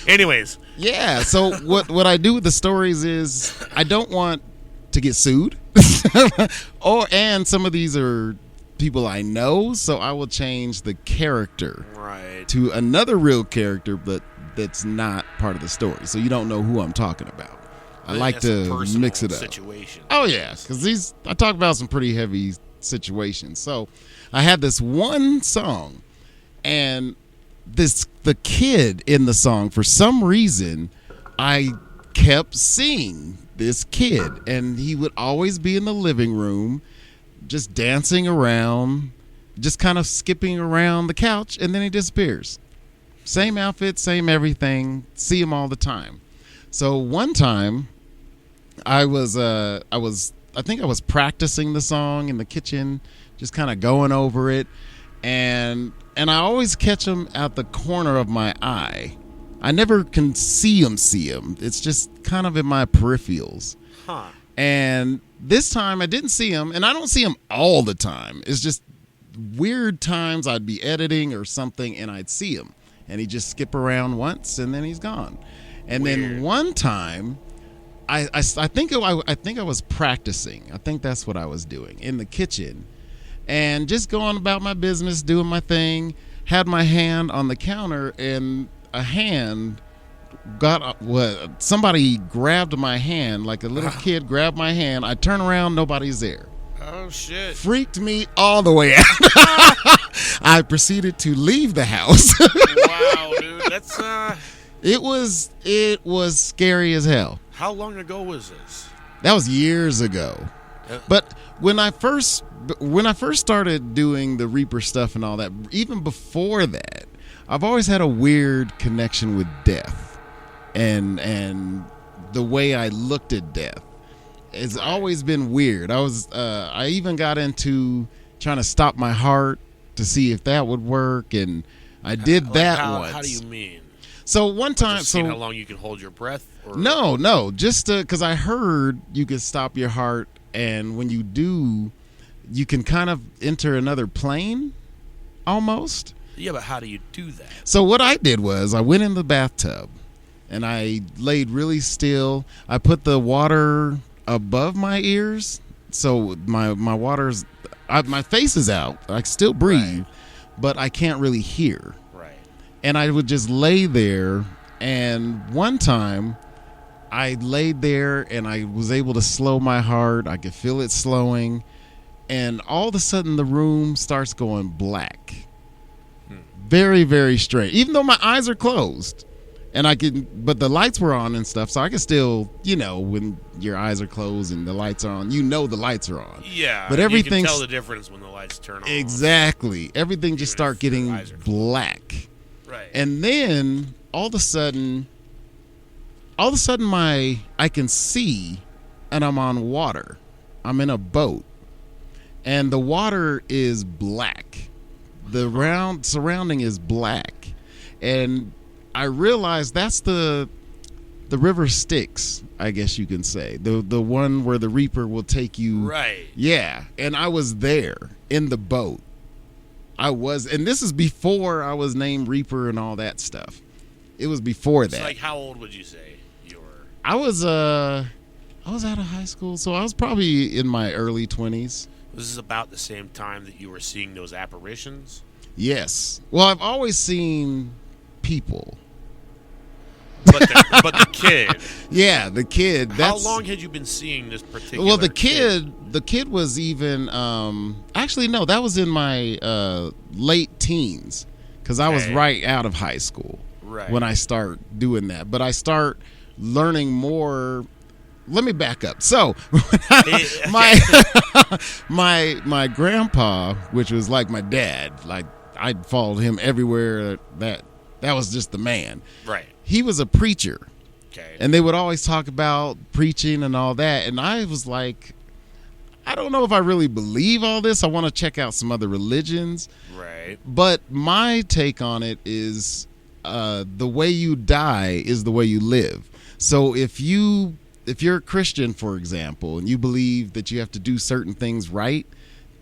Anyways. Yeah, so what I do with the stories is I don't want to get sued. And some of these are people I know, so I will change the character to another real character, but that's not part of the story. So you don't know who I'm talking about. I like to mix it up. Situation. Oh yeah, because I talk about some pretty heavy situations. So I had this one song, and the kid in the song, for some reason, I kept seeing this kid, and he would always be in the living room, just dancing around, just kind of skipping around the couch, and then he disappears. Same outfit, same everything. See him all the time. So one time, I think I was practicing the song in the kitchen, just kind of going over it, and I always catch him at the corner of my eye. I never can see him. It's just kind of in my peripherals. Huh. And this time I didn't see him, and I don't see him all the time. It's just weird times I'd be editing or something, and I'd see him, and he'd just skip around once, and then he's gone. And Weird. Then one time, I think I was practicing. I think that's what I was doing in the kitchen, and just going about my business, doing my thing. Had my hand on the counter, and a hand somebody grabbed my hand, like a little kid grabbed my hand. I turn around, nobody's there. Oh shit! Freaked me all the way out. I proceeded to leave the house. Wow, dude, that's It was scary as hell. How long ago was this? That was years ago. But when I first started doing the Reaper stuff and all that, even before that, I've always had a weird connection with death, and the way I looked at death. It's always been weird. I even got into trying to stop my heart to see if that would work, and I did that once. How do you mean? So one time, Just seeing how long you can hold your breath? Or? No, just because I heard you could stop your heart, and when you do, you can kind of enter another plane, almost. Yeah, but how do you do that? So what I did was I went in the bathtub, and I laid really still. I put the water above my ears, so my water's, my face is out. I can still breathe, but I can't really hear. Right. And I would just lay there, and one time I laid there and I was able to slow my heart. I could feel it slowing, and all of a sudden the room starts going black. Very, very strange. Even though my eyes are closed, and but the lights were on and stuff, so I could still, when your eyes are closed and the lights are on, the lights are on. Yeah, but everything, you can tell the difference when the lights turn on. Exactly. Everything just start getting black. Right. And then all of a sudden I can see, and I'm on water. I'm in a boat, and the water is black. The surrounding is black, and I realized that's the river Styx, I guess you can say, the one where the Reaper will take you. Right. Yeah, and I was there in the boat. And this is before I was named Reaper and all that stuff. It was before that. So, like, how old would you say you were? I was out of high school, so I was probably in my early 20s. Was this about the same time that you were seeing those apparitions? Yes. Well, I've always seen people. But the kid. Yeah, the kid. How long had you been seeing this particular? Well, the kid was even. Actually, no, that was in my late teens, because I was right out of high school when I start doing that. But I start learning more let me back up. So my grandpa, which was like my dad, like I followed him everywhere. That was just the man. Right. He was a preacher. Okay. And they would always talk about preaching and all that. And I was like, I don't know if I really believe all this. I want to check out some other religions. Right. But my take on it is the way you die is the way you live. So if you're a Christian, for example, and you believe that you have to do certain things right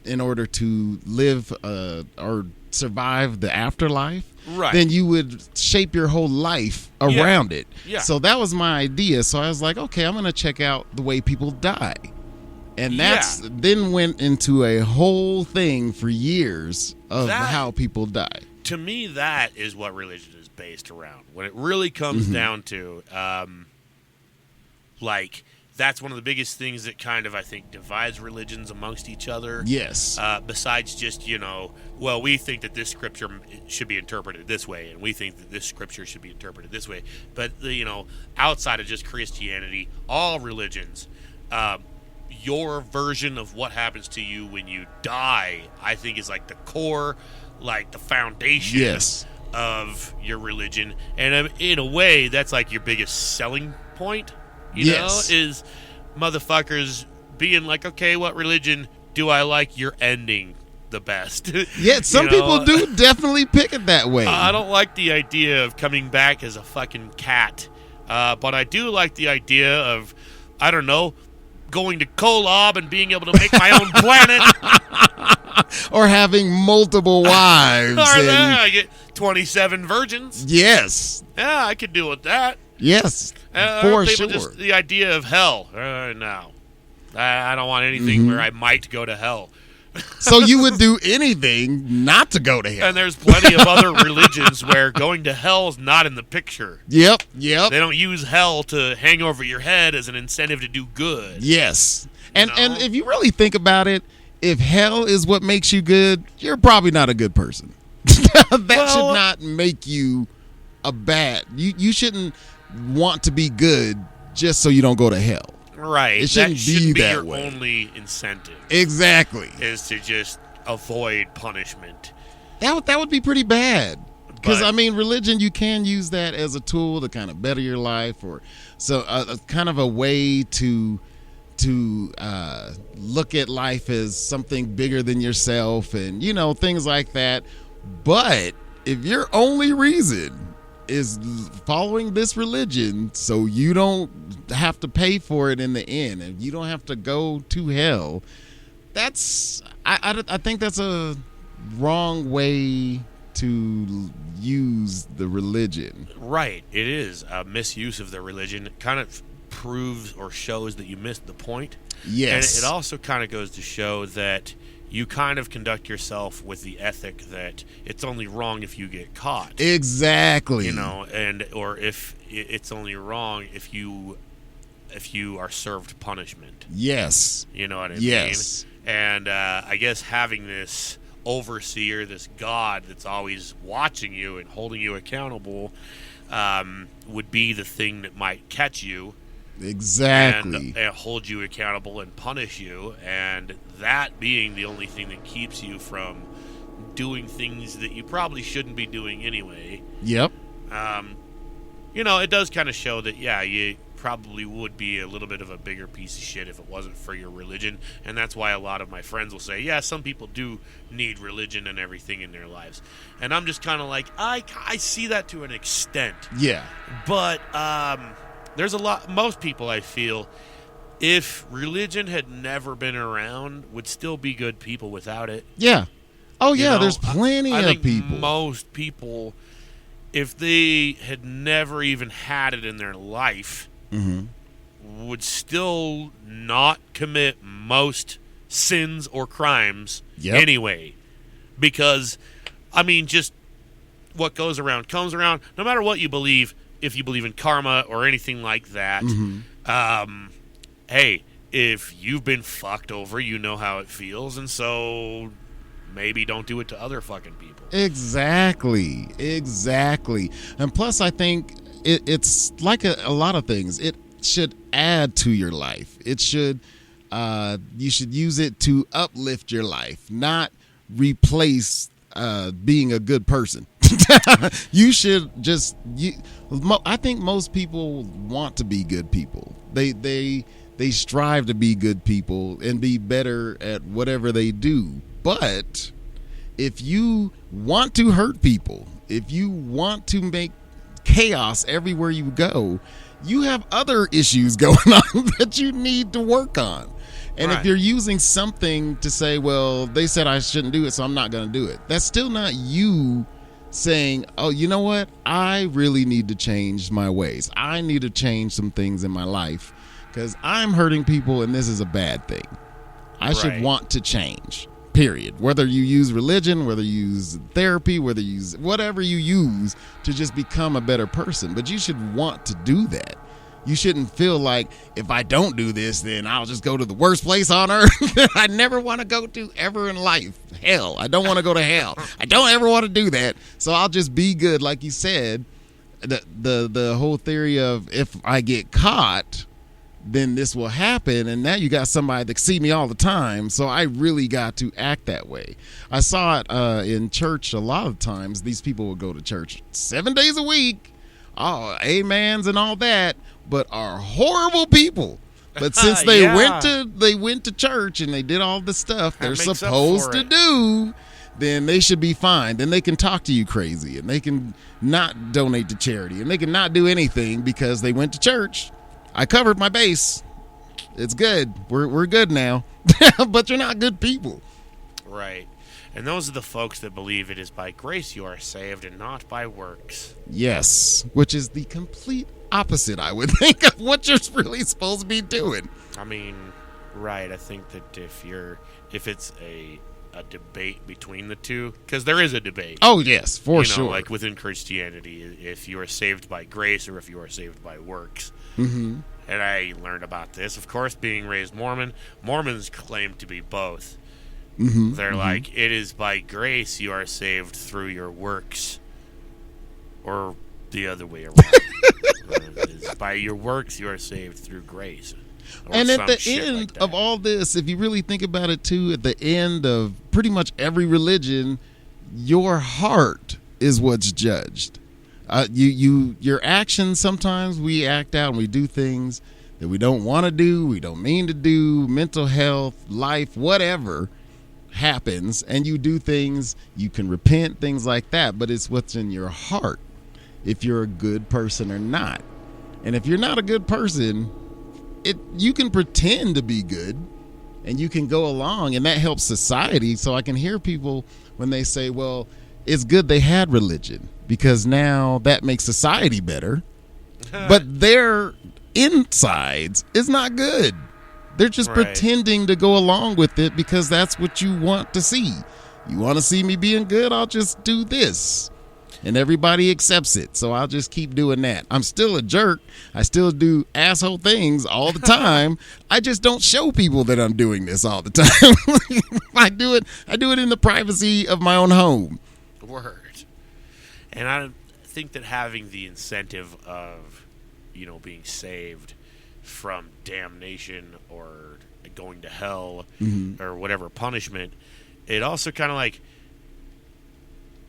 in order to live or survive the afterlife, right, then you would shape your whole life around it. Yeah. So that was my idea. So I was like, okay, I'm going to check out the way people die. And that's then went into a whole thing for years of how people die. To me, that is what religion is based around. When it really comes down to, like, that's one of the biggest things that kind of, I think, divides religions amongst each other. Yes. Besides just, well, we think that this scripture should be interpreted this way, and we think that this scripture should be interpreted this way. But, outside of just Christianity, all religions, your version of what happens to you when you die, I think, is like the core, like the foundation of your religion. And in a way, that's like your biggest selling point. You know, is motherfuckers being like, okay, what religion do I like your ending the best? Yeah, some people do definitely pick it that way. I don't like the idea of coming back as a fucking cat. But I do like the idea of, I don't know, going to Kolob and being able to make my own planet. Or having multiple wives. I get 27 virgins. Yes. Yeah, I could deal with that. Yes, for sure. Just the idea of hell. No. I don't want anything where I might go to hell. So you would do anything not to go to hell. And there's plenty of other religions where going to hell is not in the picture. Yep. They don't use hell to hang over your head as an incentive to do good. Yes. And if you really think about it, if hell is what makes you good, you're probably not a good person. That should not make you a bad. You shouldn't want to be good just so you don't go to hell. Right. It shouldn't be that your way. Only incentive. Exactly. Is to just avoid punishment. That would be pretty bad. Because, religion, you can use that as a tool to kind of better your life, or kind of a way to look at life as something bigger than yourself and, things like that. But if your only reason is following this religion so you don't have to pay for it in the end and you don't have to go to hell, I think that's a wrong way to use the religion. Right. It is a misuse of the religion. It kind of proves or shows that you missed the point. Yes. And it also kind of goes to show that you kind of conduct yourself with the ethic that it's only wrong if you get caught. Exactly. Or if it's only wrong if you are served punishment. Yes. You know what I mean? Yes. And I guess having this overseer, this God that's always watching you and holding you accountable, would be the thing that might catch you. Exactly. And hold you accountable and punish you, and that being the only thing that keeps you from doing things that you probably shouldn't be doing anyway. Yep. It does kind of show that, you probably would be a little bit of a bigger piece of shit if it wasn't for your religion, and that's why a lot of my friends will say, some people do need religion and everything in their lives. And I'm just kind of like, I see that to an extent. Yeah. But, there's most people, I feel, if religion had never been around, would still be good people without it. Yeah. Oh, yeah, there's plenty of people. I think most people, if they had never even had it in their life, would still not commit most sins or crimes anyway. Because, just what goes around comes around. No matter what you believe, if you believe in karma or anything like that, hey, if you've been fucked over, you know how it feels, and so maybe don't do it to other fucking people. Exactly. And plus, I think it's like a lot of things. should add to your life. It should you should use it to uplift your life, not replace being a good person. You should just I think most people want to be good people. They strive to be good people and be better at whatever they do. But if you want to hurt people, if you want to make chaos everywhere you go, you have other issues going on that you need to work on. And right. If you're using something to say, well, they said I shouldn't do it, so I'm not going to do it, that's still not you saying, oh, you know what? I really need to change my ways. I need to change some things in my life because I'm hurting people and this is a bad thing. I should want to change, period. Whether you use religion, whether you use therapy, whether you use whatever you use to just become a better person. But you should want to do that. You shouldn't feel like if I don't do this, then I'll just go to the worst place on earth I never want to go to ever in life. Hell, I don't want to go to hell. I don't ever want to do that. So I'll just be good. Like you said, the whole theory of if I get caught, then this will happen. And now you got somebody that see me all the time. So I really got to act that way. I saw it in church a lot of times. These people would go to church 7 days a week. Oh, amens and all that, but are horrible people. But since they went to church and they did all the stuff they're supposed to do, then they should be fine. Then they can talk to you crazy and they can not donate to charity and they can not do anything because they went to church. I covered my base. It's good. We're good now. But you're not good people. Right. And those are the folks that believe it is by grace you are saved and not by works. Yes, which is the complete opposite, I would think, of what you're really supposed to be doing. I mean, right. I think that if it's a debate between the two, because there is a debate. Oh, yes, for sure. Like within Christianity, if you are saved by grace or if you are saved by works. Mm-hmm. And I learned about this, of course, being raised Mormon. Mormons claim to be both. Mm-hmm. They're like, it is by grace you are saved through your works. Or the other way around. By your works you are saved through grace. And at the end of all this, if you really think about it too, at the end of pretty much every religion, your heart is what's judged. Your actions, sometimes we act out and we do things that we don't want to do, we don't mean to do, mental health, life, whatever happens, and you do things, you can repent, things like that, but it's what's in your heart, if you're a good person or not. And if you're not a good person, you can pretend to be good and you can go along, and that helps society. So I can hear people when they say, well, it's good they had religion because now that makes society better, but their insides is not good. They're just pretending to go along with it because that's what you want to see. You want to see me being good? I'll just do this. And everybody accepts it. So I'll just keep doing that. I'm still a jerk. I still do asshole things all the time. I just don't show people that I'm doing this all the time. I do it in the privacy of my own home. Word. And I think that having the incentive of, being saved from damnation or going to hell or whatever punishment, it also kind of like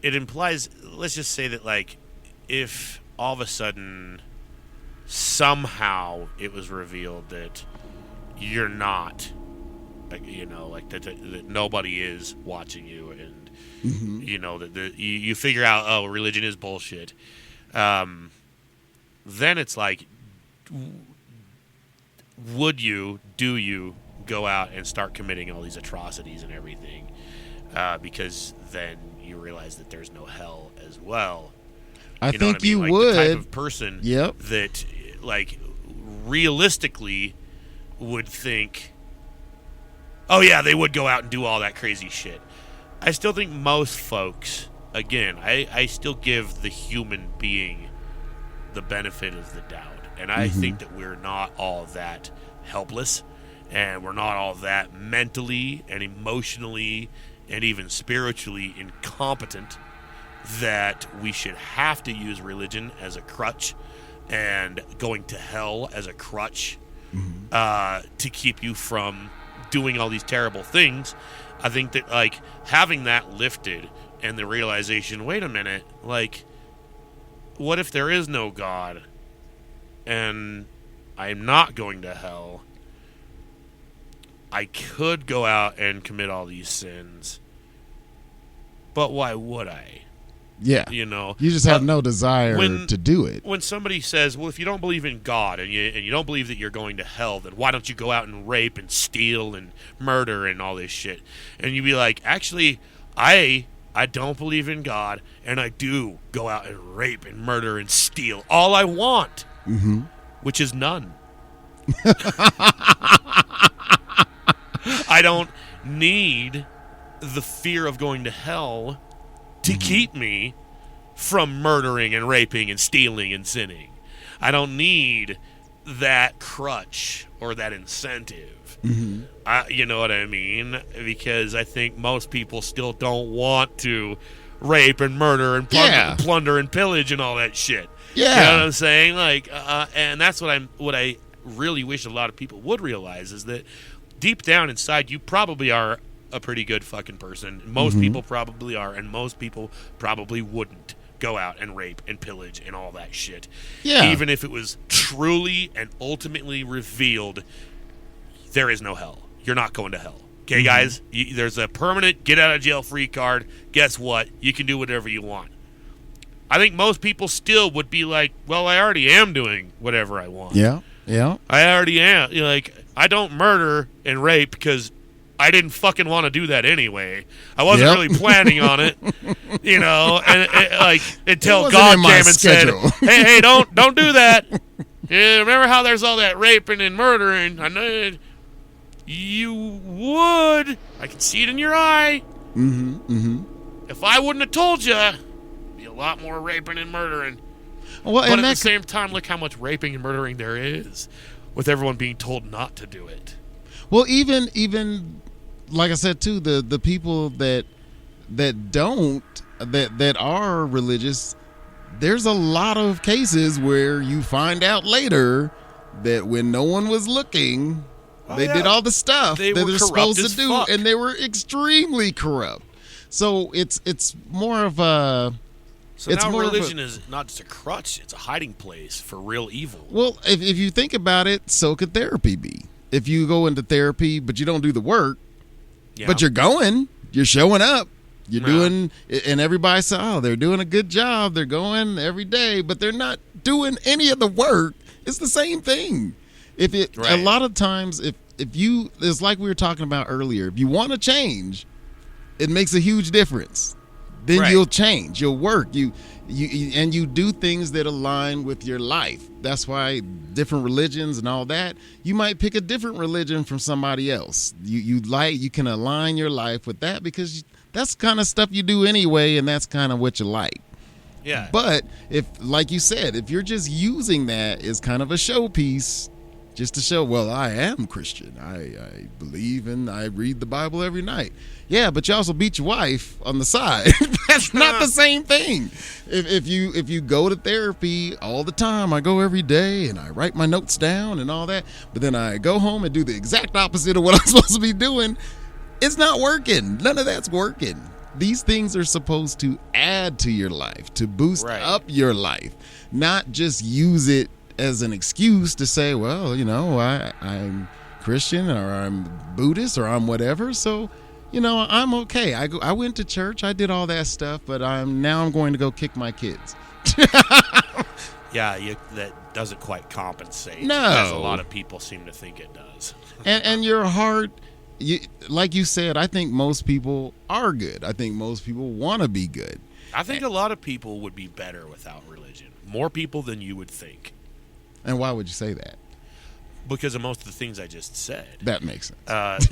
it implies, let's just say that like if all of a sudden somehow it was revealed that you're not that nobody is watching you and that you figure out religion is bullshit, then it's like, do you go out and start committing all these atrocities and everything? Because then you realize that there's no hell as well. I think you like would. The type of person that, like, realistically would think, oh yeah, they would go out and do all that crazy shit. I still think most folks, again, I still give the human being the benefit of the doubt. And I think that we're not all that helpless, and we're not all that mentally and emotionally and even spiritually incompetent that we should have to use religion as a crutch and going to hell as a crutch to keep you from doing all these terrible things. I think that, like, having that lifted and the realization, wait a minute, like, what if there is no God and I'm not going to hell? I could go out and commit all these sins, but why would I? Yeah. You know, you just have no desire to do it. When somebody says, well, if you don't believe in God and you don't believe that you're going to hell, then why don't you go out and rape and steal and murder and all this shit? And you'd be like, actually, I don't believe in God, and I do go out and rape and murder and steal all I want, which is none. I don't need the fear of going to hell to keep me from murdering and raping and stealing and sinning. I don't that crutch or that incentive. You know what I mean? Because I think most people still don't want to rape and murder and plunder and pillage and all that shit. Yeah. You know what I'm saying? Like, and that's what I really wish a lot of people would realize is that deep down inside, you probably are a pretty good fucking person. Most people probably are, and most people probably wouldn't go out and rape and pillage and all that shit. Yeah. Even if it was truly and ultimately revealed, there is no hell. You're not going to hell. Okay, guys? There's a permanent get-out-of-jail-free card. Guess what? You can do whatever you want. I think most people still would be like, well, I already am doing whatever I want. Yeah, yeah. I already am. You know, like, I don't murder and rape because I didn't fucking want to do that anyway. I wasn't really planning on it, you know. And like until God came and schedule. said, "Hey, don't do that." Yeah, remember how there's all that raping and murdering? I know you would. I can see it in your eye. If I wouldn't have told you, it'd be a lot more raping and murdering. Well, but at the same time, look how much raping and murdering there is, with everyone being told not to do it. Well, even like I said too, the people that are religious, there's a lot of cases where you find out later that when no one was looking, they did all the stuff that they're supposed to do, and they were extremely corrupt. So it's more of a. So now religion is not just a crutch; it's a hiding place for real evil. Well, if you think about it, so could therapy be. If you go into therapy, but you don't do the work, but you're showing up, you're doing, and everybody says, oh, they're doing a good job. They're going every day, but they're not doing any of the work. It's the same thing. A lot of times, if you, it's like we were talking about earlier, if you want to change, it makes a huge difference. Then you'll change. You'll work. You do things that align with your life. That's why different religions and all that. You might pick a different religion from somebody else. You can align your life with that because that's kind of stuff you do anyway, and that's kind of what you like. Yeah. But if, like you said, if you're just using that as kind of a showpiece, just to show, well, I am Christian. I believe and I read the Bible every night. Yeah, but you also beat your wife on the side. That's not the same thing. If you go to therapy all the time, I go every day and I write my notes down and all that, but then I go home and do the exact opposite of what I'm supposed to be doing, it's not working. None of that's working. These things are supposed to add to your life, to boost up your life, not just use it as an excuse to say, well, you know, I'm Christian or I'm Buddhist or I'm whatever, so, you know, I'm okay. I went to church, I did all that stuff, but I'm going to go kick my kids. Yeah, that doesn't quite compensate. No. As a lot of people seem to think it does. and your heart, like you said, I think most people are good. I think most people want to be good. I think a lot of people would be better without religion. More people than you would think. And why would you say that? Because of most of the things I just said. That makes sense.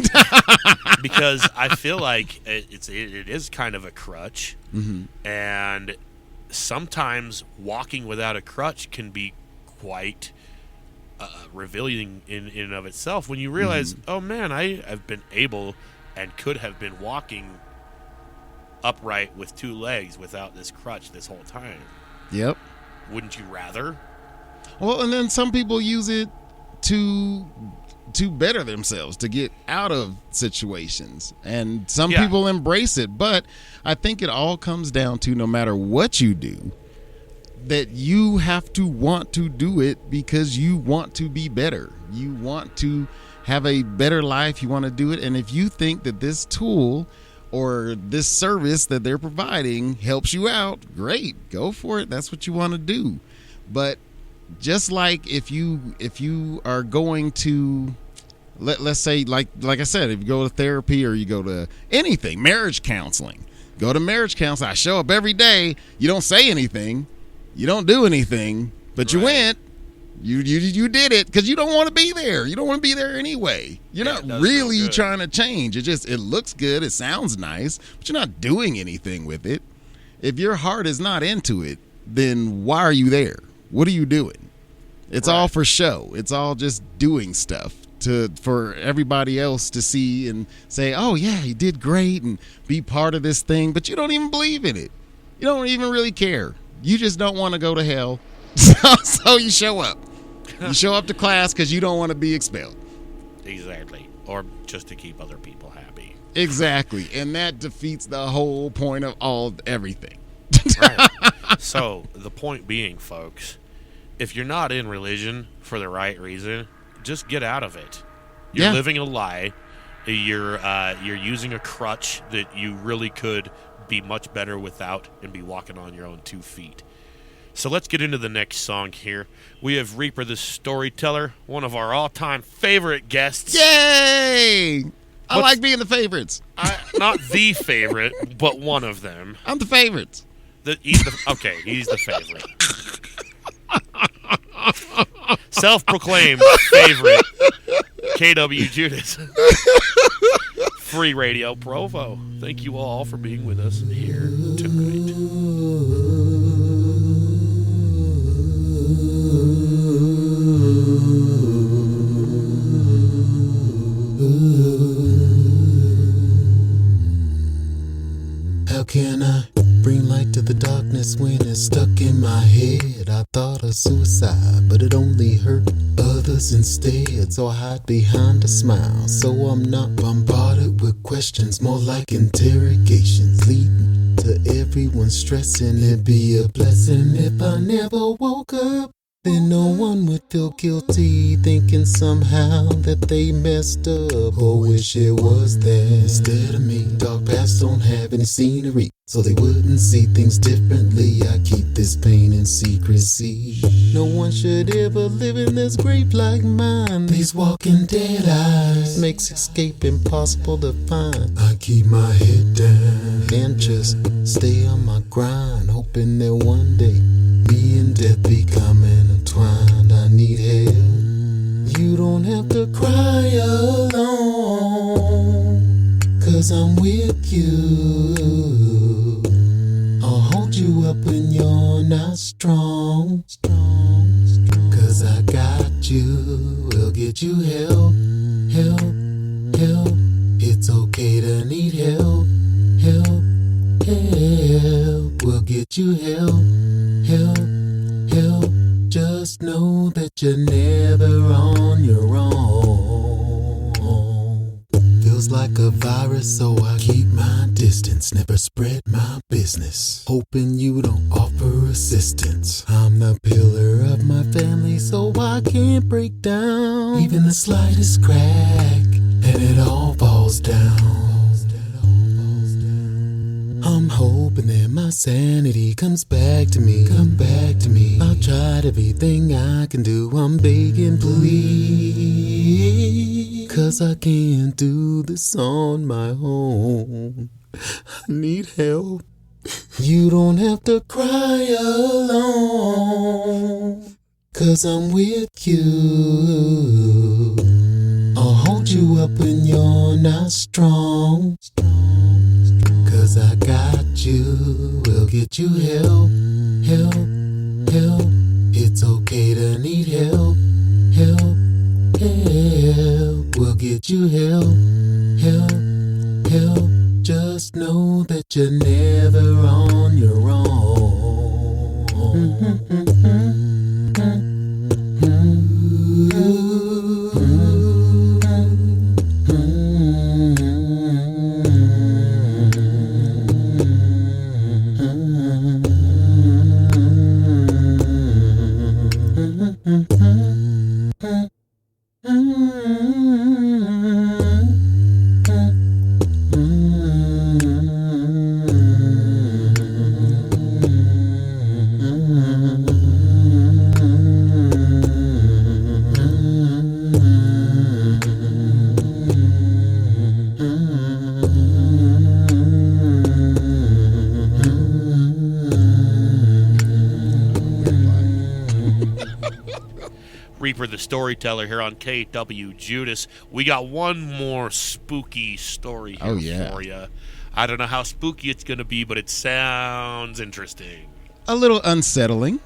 Because I feel like it is kind of a crutch. And sometimes walking without a crutch can be quite revealing in and of itself when you realize, oh man, I've been able and could have been walking upright with two legs without this crutch this whole time. Yep. Wouldn't you rather? Well, and then some people use it to better themselves, to get out of situations, and some people embrace it. But I think it all comes down to, no matter what you do, that you have to want to do it because you want to be better. You want to have a better life. You want to do it. And if you think that this tool or this service that they're providing helps you out, great, go for it. That's what you want to do. But just like if you are going to, let's say, like I said, if you go to therapy or you go to anything, marriage counseling, go to marriage counseling. I show up every day. You don't say anything. You don't do anything, but you went. You did it because you don't want to be there. You don't want to be there anyway. You're not really trying to change. It looks good. It sounds nice, but you're not doing anything with it. If your heart is not into it, then why are you there? What are you doing? It's all for show. It's all just doing stuff for everybody else to see and say, oh yeah, you did great, and be part of this thing, but you don't even believe in it. You don't even really care. You just don't want to go to hell. So you show up. You show up to class because you don't want to be expelled. Exactly. Or just to keep other people happy. Exactly. And that defeats the whole point of everything. Right. So the point being, folks, if you're not in religion for the right reason, just get out of it. You're living a lie. You're using a crutch that you really could be much better without and be walking on your own 2 feet. So let's get into the next song here. We have Reaper the Storyteller, one of our all-time favorite guests. Yay! I like being the favorites. Not the favorite, but one of them. I'm the favorite. He's the favorite. Self-proclaimed favorite. KWJUDAS. Free Radio Provo. Thank you all for being with us here tonight. How can I bring light to the darkness when it's stuck in my head? I thought of suicide, but it only hurt others instead. So I hide behind a smile, so I'm not bombarded with questions, more like interrogations, leading to everyone stressing. It'd be a blessing if I never woke up. Then no one would feel guilty, thinking somehow that they messed up, or wish it was them instead of me. Dark paths don't have any scenery, so they wouldn't see things differently. I keep this pain in secrecy. No one should ever live in this grave like mine. These walking dead eyes makes escape impossible to find. I keep my head down and just stay on my grind, hoping that one day me and death become intertwined. I need help. You don't have to cry alone, 'cause I'm with you. I'll hold you up when you're not strong, 'cause I got you. We'll get you help. It's okay to need help. We'll get you help. Just know that you're never on your own. Feels like a virus, so I keep my distance, never spread my business, hoping you don't offer assistance. I'm the pillar of my family, so I can't break down even the slightest crack, and it all falls down. I'm hoping that my sanity comes back to me. I've tried everything I can do. I'm begging, please, 'cause I can't do this on my own. I need help. You don't have to cry alone, 'cause I'm with you. I'll hold you up when you're not strong, 'cause I got you. We'll get you help. It's okay to need help. We'll get you help. Just know that you're never on your own. Reaper the Storyteller here on KWJUDAS. We got one more spooky story here for you. I don't know how spooky it's going to be, but it sounds interesting. A little unsettling.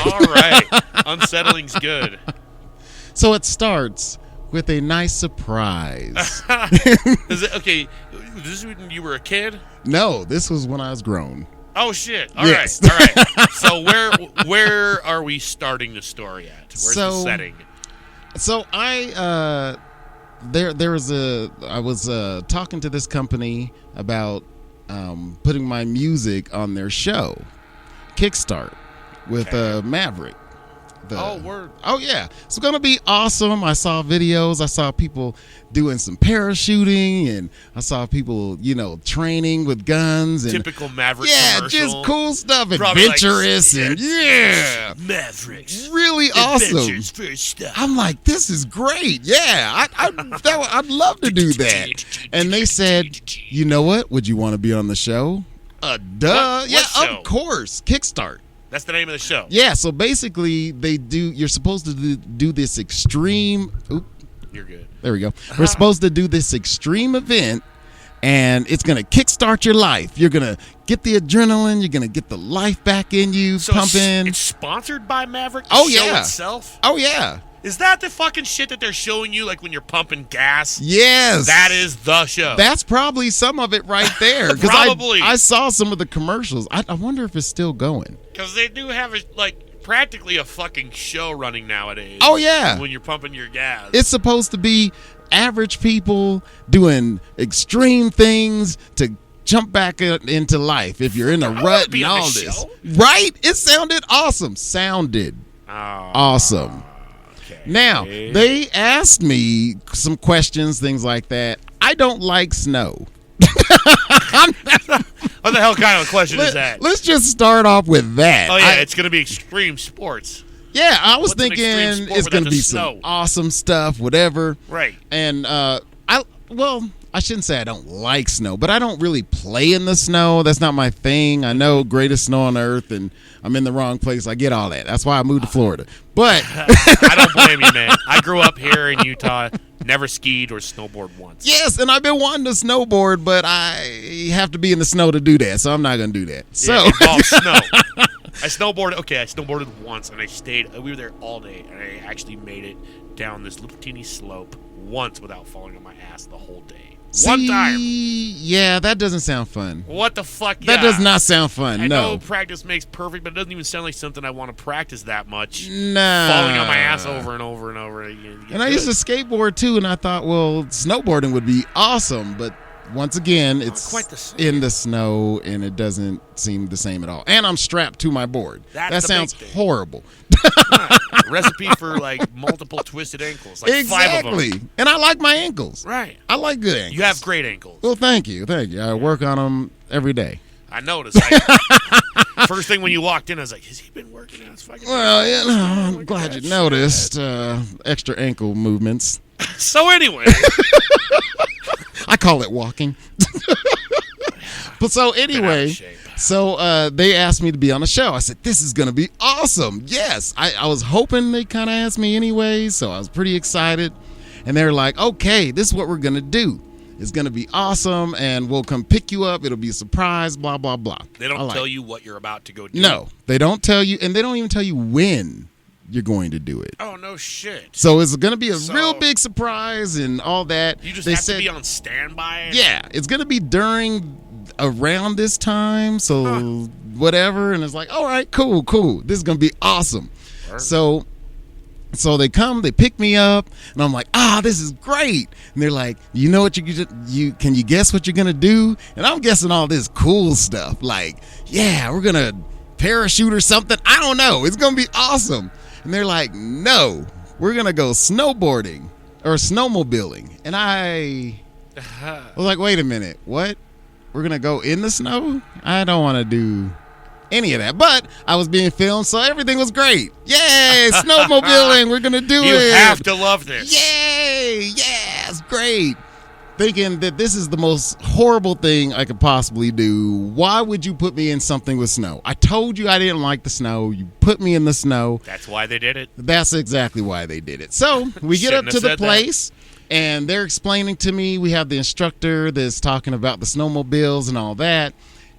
All right. Unsettling's good. So it starts with a nice surprise. Is it, okay, this is when you were a kid? No, this was when I was grown. Oh, shit. All yes. right. All right. So where are we starting the story at? Where's the setting? So I was talking to this company about putting my music on their show, Kickstart, with Maverick. Word. Oh, yeah. It's going to be awesome. I saw videos. I saw people doing some parachuting, and I saw people, training with guns. And typical Maverick commercial. Just cool stuff. Probably adventurous and, Mavericks. Really awesome. Adventures for stuff. I'm like, this is great. Yeah, I'd love to do that. And they said, you know what? Would you want to be on the show? Duh. What yeah, show? Of course. Kickstart. That's the name of the show. Yeah, so basically you're supposed to do this extreme. You're good. There we go. We're supposed to do this extreme event, and it's going to kickstart your life. You're going to get the adrenaline. You're going to get the life back in you, so pumping. It's sponsored by Maverick? Oh, show yeah. itself? Oh, yeah. Is that the fucking shit that they're showing you, like when you're pumping gas? Yes. That is the show. That's probably some of it right there. Probably. I saw some of the commercials. I wonder if it's still going. Because they do have, practically a fucking show running nowadays. Oh, yeah. When you're pumping your gas. It's supposed to be average people doing extreme things to jump back into life if you're in a rut and all this. Show? Right? It sounded awesome. Awesome. Okay. Now, they asked me some questions, things like that. I don't like snow. What the hell kind of question is that? Let's just start off with that. Oh, yeah, it's going to be extreme sports. Yeah, I was What's thinking it's going to be some awesome stuff, whatever. Right. And I shouldn't say I don't like snow, but I don't really play in the snow. That's not my thing. I know greatest snow on earth, and I'm in the wrong place. I get all that. That's why I moved to Florida. But I don't blame you, man. I grew up here in Utah, never skied or snowboarded once. Yes, and I've been wanting to snowboard, but I have to be in the snow to do that, so I'm not going to do that. Yeah, it involves snow. I snowboarded once, and we were there all day, and I actually made it down this little teeny slope once without falling on my ass the whole day. One time. Yeah, that doesn't sound fun. What the fuck? That does not sound fun. I No. know practice makes perfect, but it doesn't even sound like something I want to practice that much. Nah. Falling on my ass over and over and over again. And I used to skateboard too, and I thought, well, snowboarding would be awesome, but once again, it's quite the same. in the snow, and it doesn't seem the same at all. And I'm strapped to my board. That sounds horrible. Recipe for multiple twisted ankles, exactly. 5 of them. And I like my ankles. Right. I like good ankles. You have great ankles. Well, thank you. I work on them every day. I noticed. First thing when you walked in, I was like, has he been working on his fucking Well, I'm glad you noticed. Extra ankle movements. So anyway. I call it walking. But so anyway, they asked me to be on the show. I said, this is going to be awesome. Yes. I was hoping they kind of asked me anyway, so I was pretty excited. And they're like, okay, this is what we're going to do. It's going to be awesome, and we'll come pick you up. It'll be a surprise, blah, blah, blah. They don't tell you what you're about to go do? No, they don't tell you, and they don't even tell you when you're going to do it. Oh, no shit. So it's going to be a real big surprise and all that. You just have to be on standby? Yeah, it's going to be around this time, so whatever. And it's like, all right, cool. This is going to be awesome. Perfect. So they come, they pick me up, and I'm like, this is great. And they're like, you know what can you guess what you're going to do? And I'm guessing all this cool stuff. Like, yeah, we're going to parachute or something. I don't know. It's going to be awesome. And they're like, no, we're going to go snowboarding or snowmobiling. And I was like, wait a minute, what? We're going to go in the snow? I don't want to do any of that. But I was being filmed, so everything was great. Yay, snowmobiling, we're going to do it. You have to love this. Yay, yeah, it's great. thinking that this is the most horrible thing I could possibly do. Why would you put me in something with snow? I told you I didn't like the snow. You put me in the snow. That's why they did it. That's exactly why they did it. So we get up to the place, and they're explaining to me. We have the instructor that's talking about the snowmobiles and all that,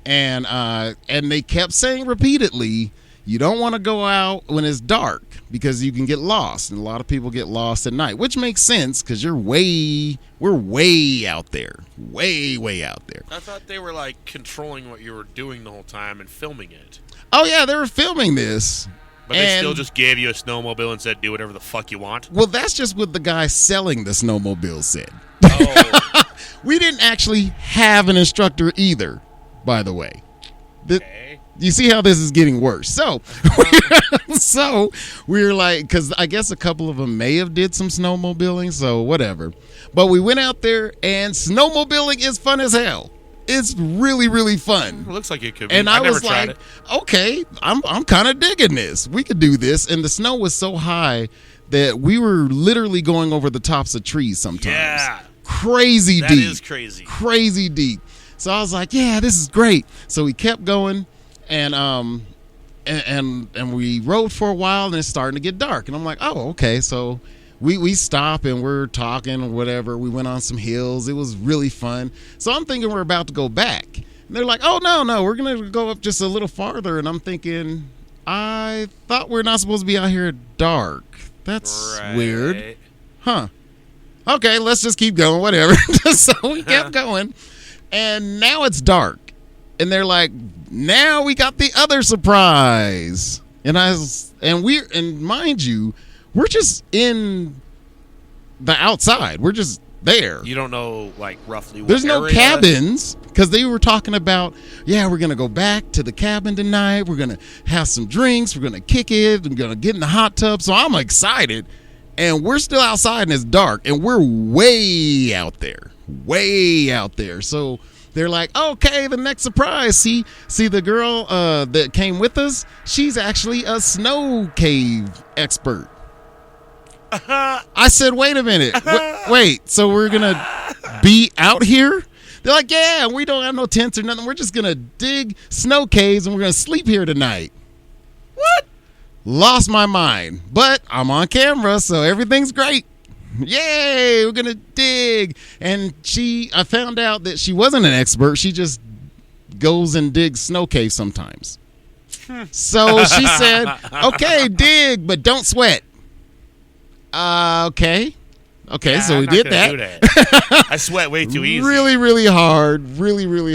and they kept saying repeatedly, you don't want to go out when it's dark because you can get lost, and a lot of people get lost at night, which makes sense because we're way out there, way out there. I thought they were like controlling what you were doing the whole time and filming it. Oh yeah, they were filming this. But they still just gave you a snowmobile and said, do whatever the fuck you want? Well, that's just what the guy selling the snowmobile said. Oh. We didn't actually have an instructor either, by the way. Okay. You see how this is getting worse. So we're like, because I guess a couple of them may have did some snowmobiling, so whatever. But we went out there, and snowmobiling is fun as hell. It's really, really fun. It looks like it could be. And I was like, okay, I'm kind of digging this. We could do this. And the snow was so high that we were literally going over the tops of trees sometimes. Yeah. Crazy deep. That is crazy. Crazy deep. So I was like, yeah, this is great. So we kept going, and we rode for a while, and it's starting to get dark. And I'm like, oh, okay. So we stop, and we're talking or whatever. We went on some hills. It was really fun. So I'm thinking we're about to go back. And they're like, oh, no, we're going to go up just a little farther. And I'm thinking, I thought we're not supposed to be out here at dark. That's weird. Huh. Okay, let's just keep going, whatever. So we kept going. And now it's dark. And they're like, now we got the other surprise. And mind you, we're just in the outside. We're just there. You don't know, like, roughly what There's no area? cabins, because they were talking about, yeah, we're going to go back to the cabin tonight. We're going to have some drinks. We're going to kick it. We're going to get in the hot tub. So I'm excited. And we're still outside, and it's dark. And we're way out there. Way out there. So they're like, okay, the next surprise. See the girl that came with us? She's actually a snow cave expert. I said, wait a minute. Wait, so we're going to be out here? They're like, yeah, we don't have no tents or nothing. We're just going to dig snow caves, and we're going to sleep here tonight. What? Lost my mind. But I'm on camera, so everything's great. Yay, we're going to dig. And I found out that she wasn't an expert. She just goes and digs snow caves sometimes. So she said, okay, dig, but don't sweat. Okay, so we did that. I sweat way too easy. Really, really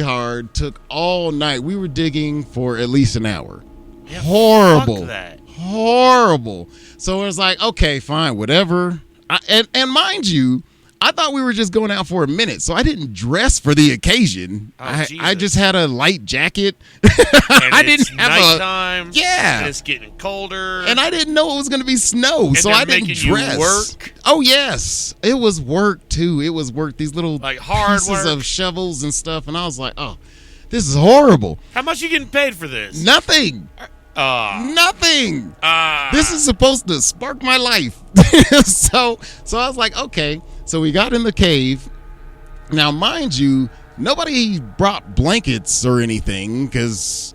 hard. Took all night. We were digging for at least an hour. Yeah, horrible. Fuck that. Horrible. So it was like, okay, fine, whatever. And mind you, I thought we were just going out for a minute, so I didn't dress for the occasion. I just had a light jacket. And I didn't have nighttime. Yeah. And it's getting colder. And I didn't know it was going to be snow, and so I didn't dress. You work. Oh yes, it was work too. It was work. These little like hard pieces work of shovels and stuff, and I was like, oh, this is horrible. How much are you getting paid for this? Nothing. Nothing. This is supposed to spark my life. So I was like, okay. So we got in the cave. Now, mind you, nobody brought blankets or anything because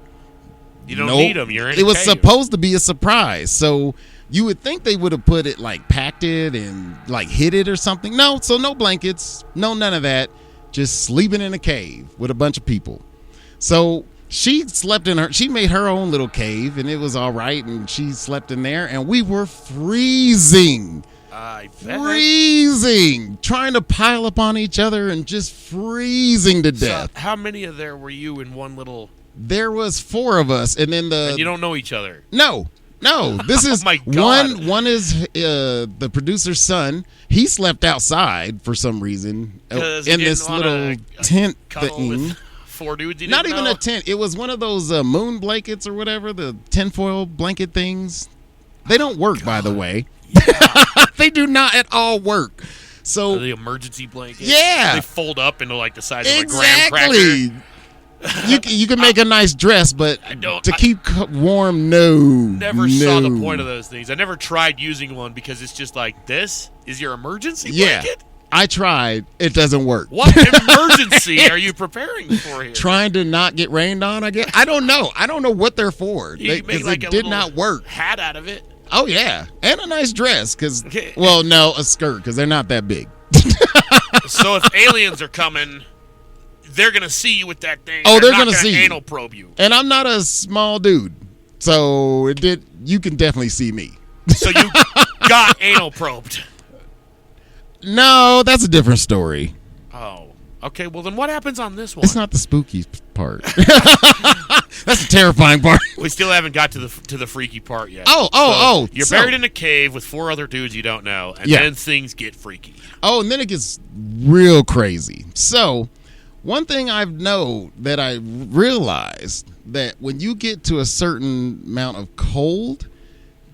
you don't need them. You're in it was cave. Supposed to be a surprise. So you would think they would have put it like packed it and like hid it or something. No, so no blankets, none of that. Just sleeping in a cave with a bunch of people. So she made her own little cave, and it was all right, and she slept in there, and we were freezing. Freezing, trying to pile up on each other and just freezing to death. So how many of there were you in one little? There was 4 of us, and then and you don't know each other. No. This is oh my God. One is the producer's son. He slept outside for some reason in this little tent thing. 4 dudes. Not even a tent. It was one of those moon blankets or whatever, the tinfoil blanket things. They don't work, by the way. Yeah. They do not at all work. So the emergency blankets. Yeah, they fold up into like the size of a graham cracker. You can make a nice dress, but to keep warm, no. Never saw the point of those things. I never tried using one because it's just like, this is your emergency blanket? I tried. It doesn't work. What emergency are you preparing for here? Trying to not get rained on, I guess. I don't know. I don't know what they're for. You make like it did not work. Hat out of it. Oh, yeah. And a nice dress. Well, no, a skirt because they're not that big. So if aliens are coming, they're going to see you with that thing. Oh, they're going to see you. Anal probe you. And I'm not a small dude. So you can definitely see me. So you got anal probed. No, that's a different story. Oh, okay. Well, then what happens on this one? It's not the spooky part. That's the terrifying part. We still haven't got to the freaky part yet. You're buried in a cave with 4 other dudes you don't know, and then things get freaky. Oh, and then it gets real crazy. So, one thing I've known that I realized that when you get to a certain amount of cold,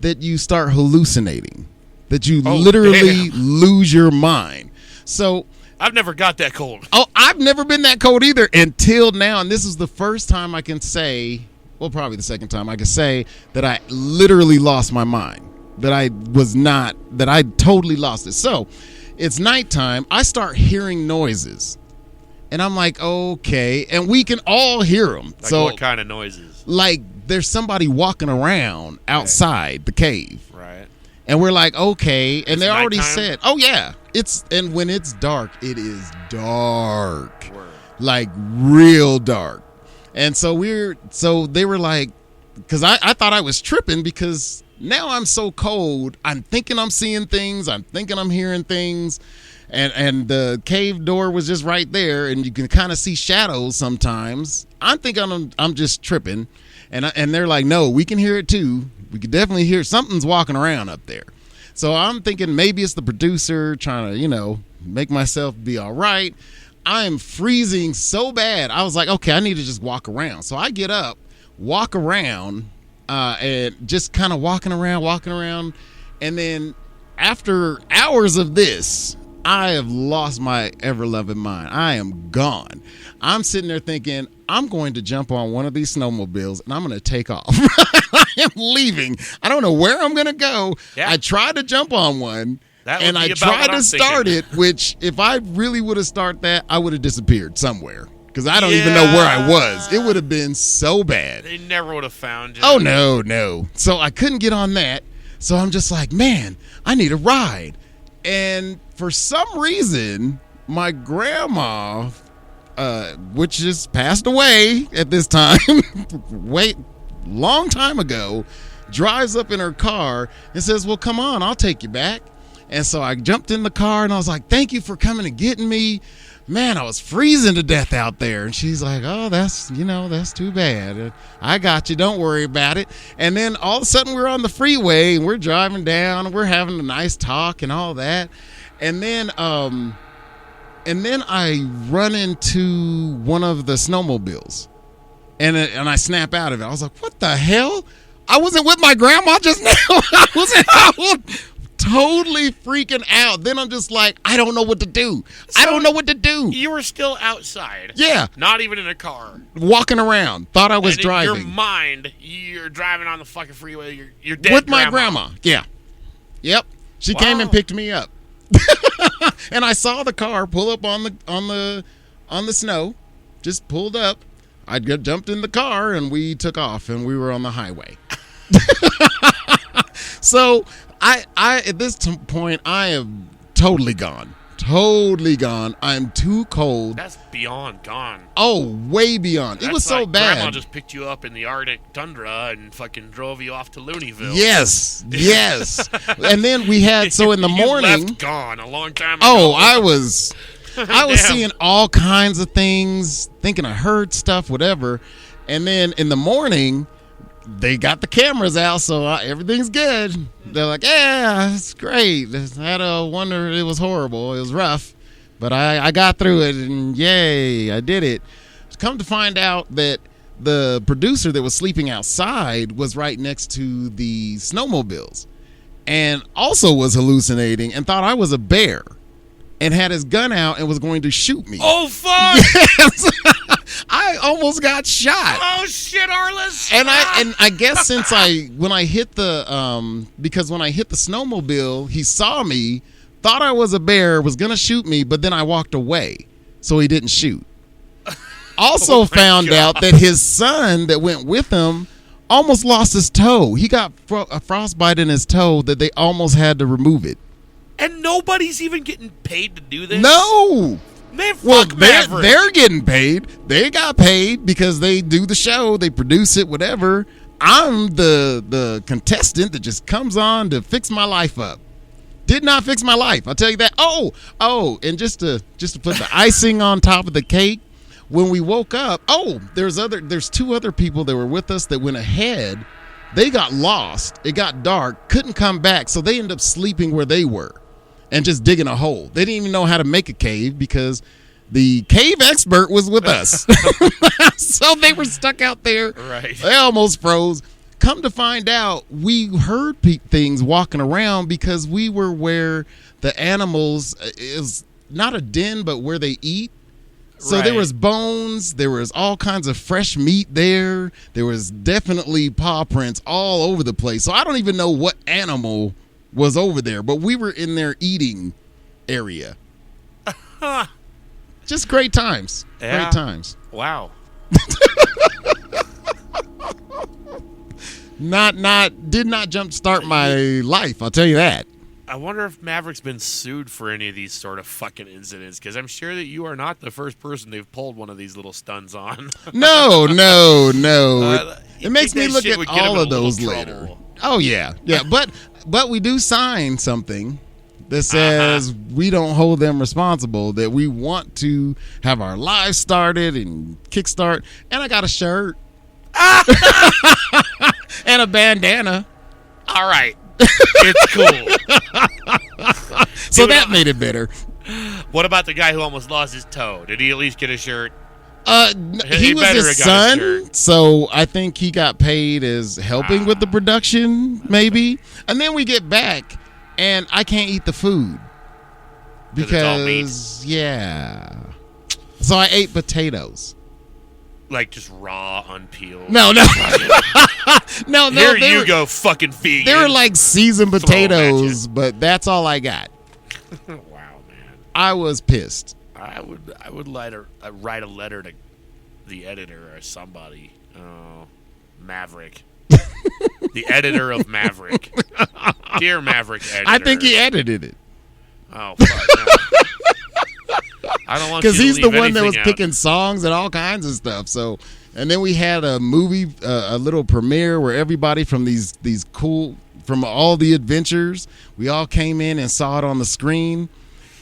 that you start hallucinating. That you literally lose your mind. So I've never got that cold. Oh, I've never been that cold either until now. And this is the first time I can say, well, probably the second time I can say that I literally lost my mind. That I totally lost it. So it's nighttime. I start hearing noises. And I'm like, okay. And we can all hear them. Like so, what kind of noises? Like there's somebody walking around outside the cave. Right. And we're like, okay. And they already nighttime? said, oh, yeah. And when it's dark, it is dark. Word. Like real dark. And so they were like, because I thought I was tripping because now I'm so cold. I'm thinking I'm seeing things. I'm thinking I'm hearing things. And the cave door was just right there. And you can kind of see shadows sometimes. I'm thinking I'm just tripping. And they're like, no, we can hear it too. We could definitely hear something's walking around up there. So I'm thinking maybe it's the producer trying to, make myself be all right. I'm freezing so bad. I was like, okay, I need to just walk around. So I get up, walk around, and just kind of walking around. And then after hours of this, I have lost my ever-loving mind. I am gone. I'm sitting there thinking, I'm going to jump on one of these snowmobiles, and I'm going to take off. I am leaving. I don't know where I'm going to go. Yeah. I tried to jump on one, and I tried to start it, which if I really would have started that, I would have disappeared somewhere. Because I don't even know where I was. It would have been so bad. They never would have found you. Oh, no. So I couldn't get on that. So I'm just like, man, I need a ride. And for some reason, my grandma, which just passed away at this time, long time ago, drives up in her car and says, well, come on, I'll take you back. And so I jumped in the car and I was like, thank you for coming and getting me. Man, I was freezing to death out there. And she's like, oh, that's too bad. I got you. Don't worry about it. And then all of a sudden we're on the freeway and we're driving down and we're having a nice talk and all that. And then I run into one of the snowmobiles and I snap out of it. I was like, what the hell? I wasn't with my grandma just now. I was totally freaking out. Then I'm just like, I don't know what to do. I don't know what to do. You were still outside. Yeah. Not even in a car. Walking around. Thought I was driving. In your mind, you're driving on the fucking freeway. You're dead with my grandma. Yeah. Yep. She came and picked me up. And I saw the car pull up on the snow. Just pulled up. I jumped in the car and we took off and we were on the highway. So I at this point I am totally gone. I'm too cold. That's beyond gone. Oh, way beyond. It was so bad. Grandma just picked you up in the Arctic tundra and fucking drove you off to Looneyville. Yes. And then we had in the morning. You left gone a long time ago. Oh, I was seeing all kinds of things, thinking I heard stuff, whatever. And then in the morning, they got the cameras out, so everything's good. They're like, yeah, it's great. I had a wonder. It was horrible. It was rough, but I got through it, and yay, I did it. Come to find out that the producer that was sleeping outside was right next to the snowmobiles and also was hallucinating and thought I was a bear and had his gun out and was going to shoot me. Oh, fuck! Yes. I almost got shot. Oh shit, Arliss! And I guess when I hit the snowmobile, he saw me, thought I was a bear, was going to shoot me, but then I walked away, so he didn't shoot. Also found out that his son that went with him almost lost his toe. He got a frostbite in his toe that they almost had to remove it. And nobody's even getting paid to do this? No. Man, fuck Maverick. They're getting paid. They got paid because they do the show. They produce it, whatever. I'm the contestant that just comes on to fix my life up. Did not fix my life. I'll tell you that. Oh, and just to put the icing on top of the cake, when we woke up, there's two other people that were with us that went ahead. They got lost. It got dark, couldn't come back, so they ended up sleeping where they were and just digging a hole. They didn't even know how to make a cave because the cave expert was with us. So they were stuck out there. Right. They almost froze. Come to find out, we heard things walking around because we were where the animals is not a den, but where they eat. So there was bones, there was all kinds of fresh meat there. There was definitely paw prints all over the place. So I don't even know what animal was over there, but we were in their eating area. Just great times. Yeah. Great times. Wow. Did not jumpstart my life, I'll tell you that. I wonder if Maverick's been sued for any of these sort of fucking incidents, because I'm sure that you are not the first person they've pulled one of these little stunts on. No. It makes me look at all of those later. Oh, yeah. But we do sign something that says we don't hold them responsible, that we want to have our lives started and kickstart. And I got a shirt. And a bandana. All right. It's cool. So that made it better. What about the guy who almost lost his toe? Did he at least get a shirt? He was his son, so I think he got paid as helping with the production, maybe. And then we get back, and I can't eat the food because it's all meat. Yeah. So I ate potatoes. Like just raw, unpeeled. No. No. Here you go, fucking vegan. They were like seasoned potatoes, but that's all I got. Wow, man. I was pissed. I would write a letter to the editor or somebody. Maverick. The editor of Maverick. Dear Maverick editor. I think he edited it. Oh, fuck. No. I don't want you to because he's the one that was out. picking songs and all kinds of stuff. So, and then we had a movie, a little premiere where everybody from these cool, from all the adventures, we all came in and saw it on the screen,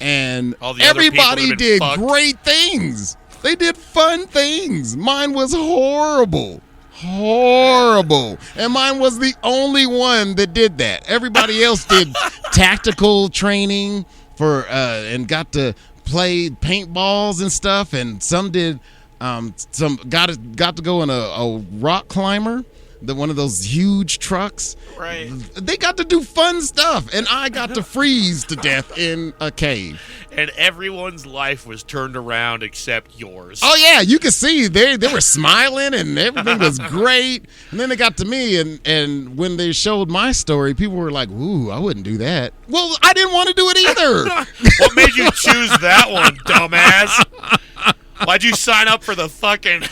and everybody did great things. They did fun things. Mine was horrible. And mine was the only one that did that. Everybody else did tactical training for and got to play paintballs and stuff, and some did some got to go in a rock climber, one of those huge trucks. Right. They got to do fun stuff, and I got to freeze to death in a cave. And everyone's life was turned around except yours. Oh yeah, you could see they were smiling and everything was great. And then they got to me, and when they showed my story, people were like, "Ooh, I wouldn't do that." Well, I didn't want to do it either. What made you choose that one, dumbass? Why'd you sign up for the fucking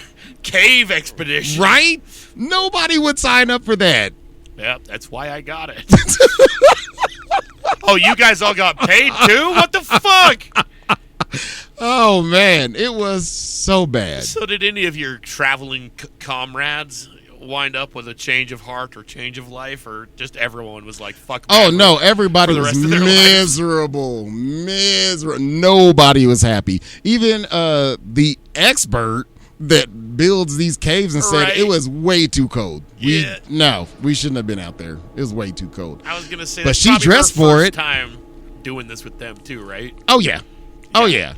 cave expedition? Right? Nobody would sign up for that. Yep, that's why I got it. Oh, you guys all got paid too? What the fuck? Oh, man. It was so bad. So did any of your traveling comrades wind up with a change of heart or change of life, or just everyone was like, fuck? Oh, no. Everybody was miserable. Nobody was happy. Even the expert that builds these caves and said it was way too cold. We shouldn't have been out there. It was way too cold. I was gonna say, but she dressed for it. Time doing this with them too, right? Oh yeah. Oh yeah.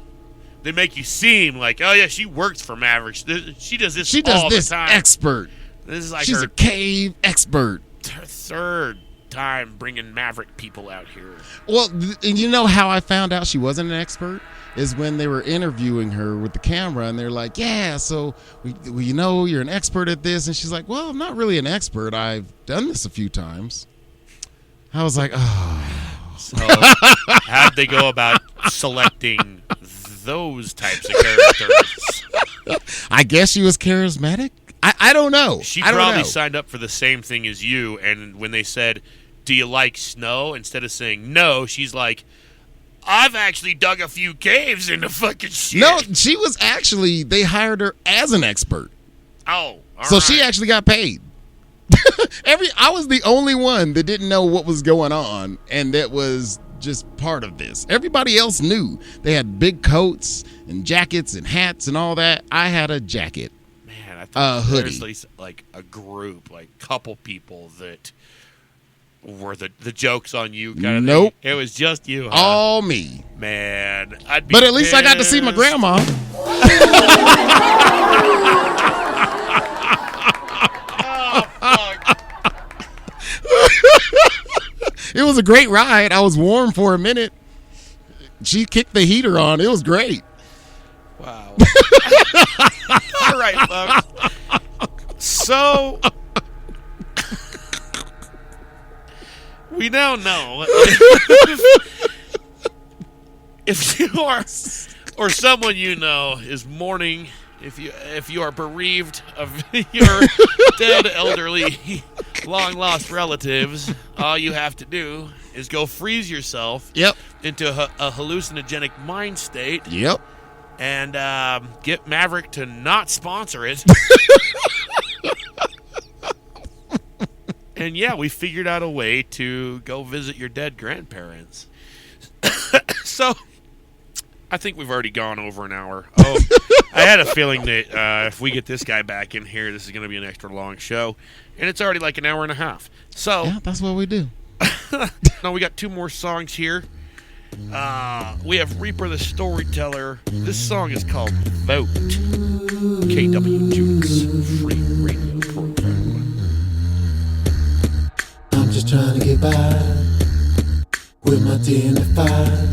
They make you seem like, oh yeah, she works for Maverick. She does this. She does all this the time. Expert. This is like she's a cave expert. Third time bringing Maverick people out here. Well, and you know how I found out she wasn't an expert? Is when they were interviewing her with the camera, and they're like, yeah, so we know you're an expert at this. And she's like, well, I'm not really an expert. I've done this a few times. I was like, oh. So how'd they go about selecting those types of characters? I guess she was charismatic. I don't know. She I don't probably know. signed up for the same thing as you, and when they said, "Do you like snow?" instead of saying no, she's like, "I've actually dug a few caves in the fucking shit." No, she was actually, they hired her as an expert. Oh, all So right. she actually got paid. I was the only one that didn't know what was going on, and that was just part of this. Everybody else knew. They had big coats and jackets and hats and all that. I had a jacket. Man, I thought hoodie. there's at least like a group, like couple people that were the jokes on you kind of Nope. thing. It was just you, huh? All me. Man, I'd be But at least I got to see my pissed. grandma. It was a great ride. I was warm for a minute. She kicked the heater on. It was great. Wow. All right, folks. So we now know if you are, or someone you know is mourning, if you are bereaved of your dead, elderly, long lost relatives, all you have to do is go freeze yourself Yep. into a hallucinogenic mind state. Yep. And get Maverick to not sponsor it. And yeah, we figured out a way to go visit your dead grandparents. So, I think we've already gone over an hour. Oh, I had a feeling that if we get this guy back in here, this is going to be an extra long show. And it's already like an hour and a half. So, Yeah, that's what we do. now we got two more songs here. We have Reaper the Storyteller. This song is called Vote. KWJUDAS free radio program. I'm just trying to get by with my 10 to 5.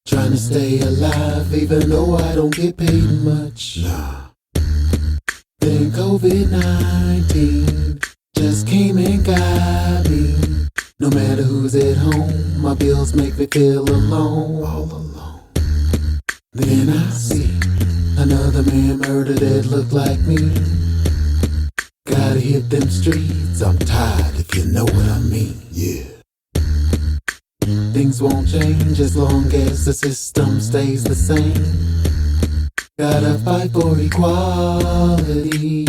Trying to stay alive even though I don't get paid much. Nah. Then COVID-19 just came and got me. No matter who's at home, my bills make me feel alone. All alone. Then I see another man murdered that look like me. Gotta hit them streets, I'm tired if you know what I mean. Yeah. Things won't change as long as the system stays the same. Gotta fight for equality.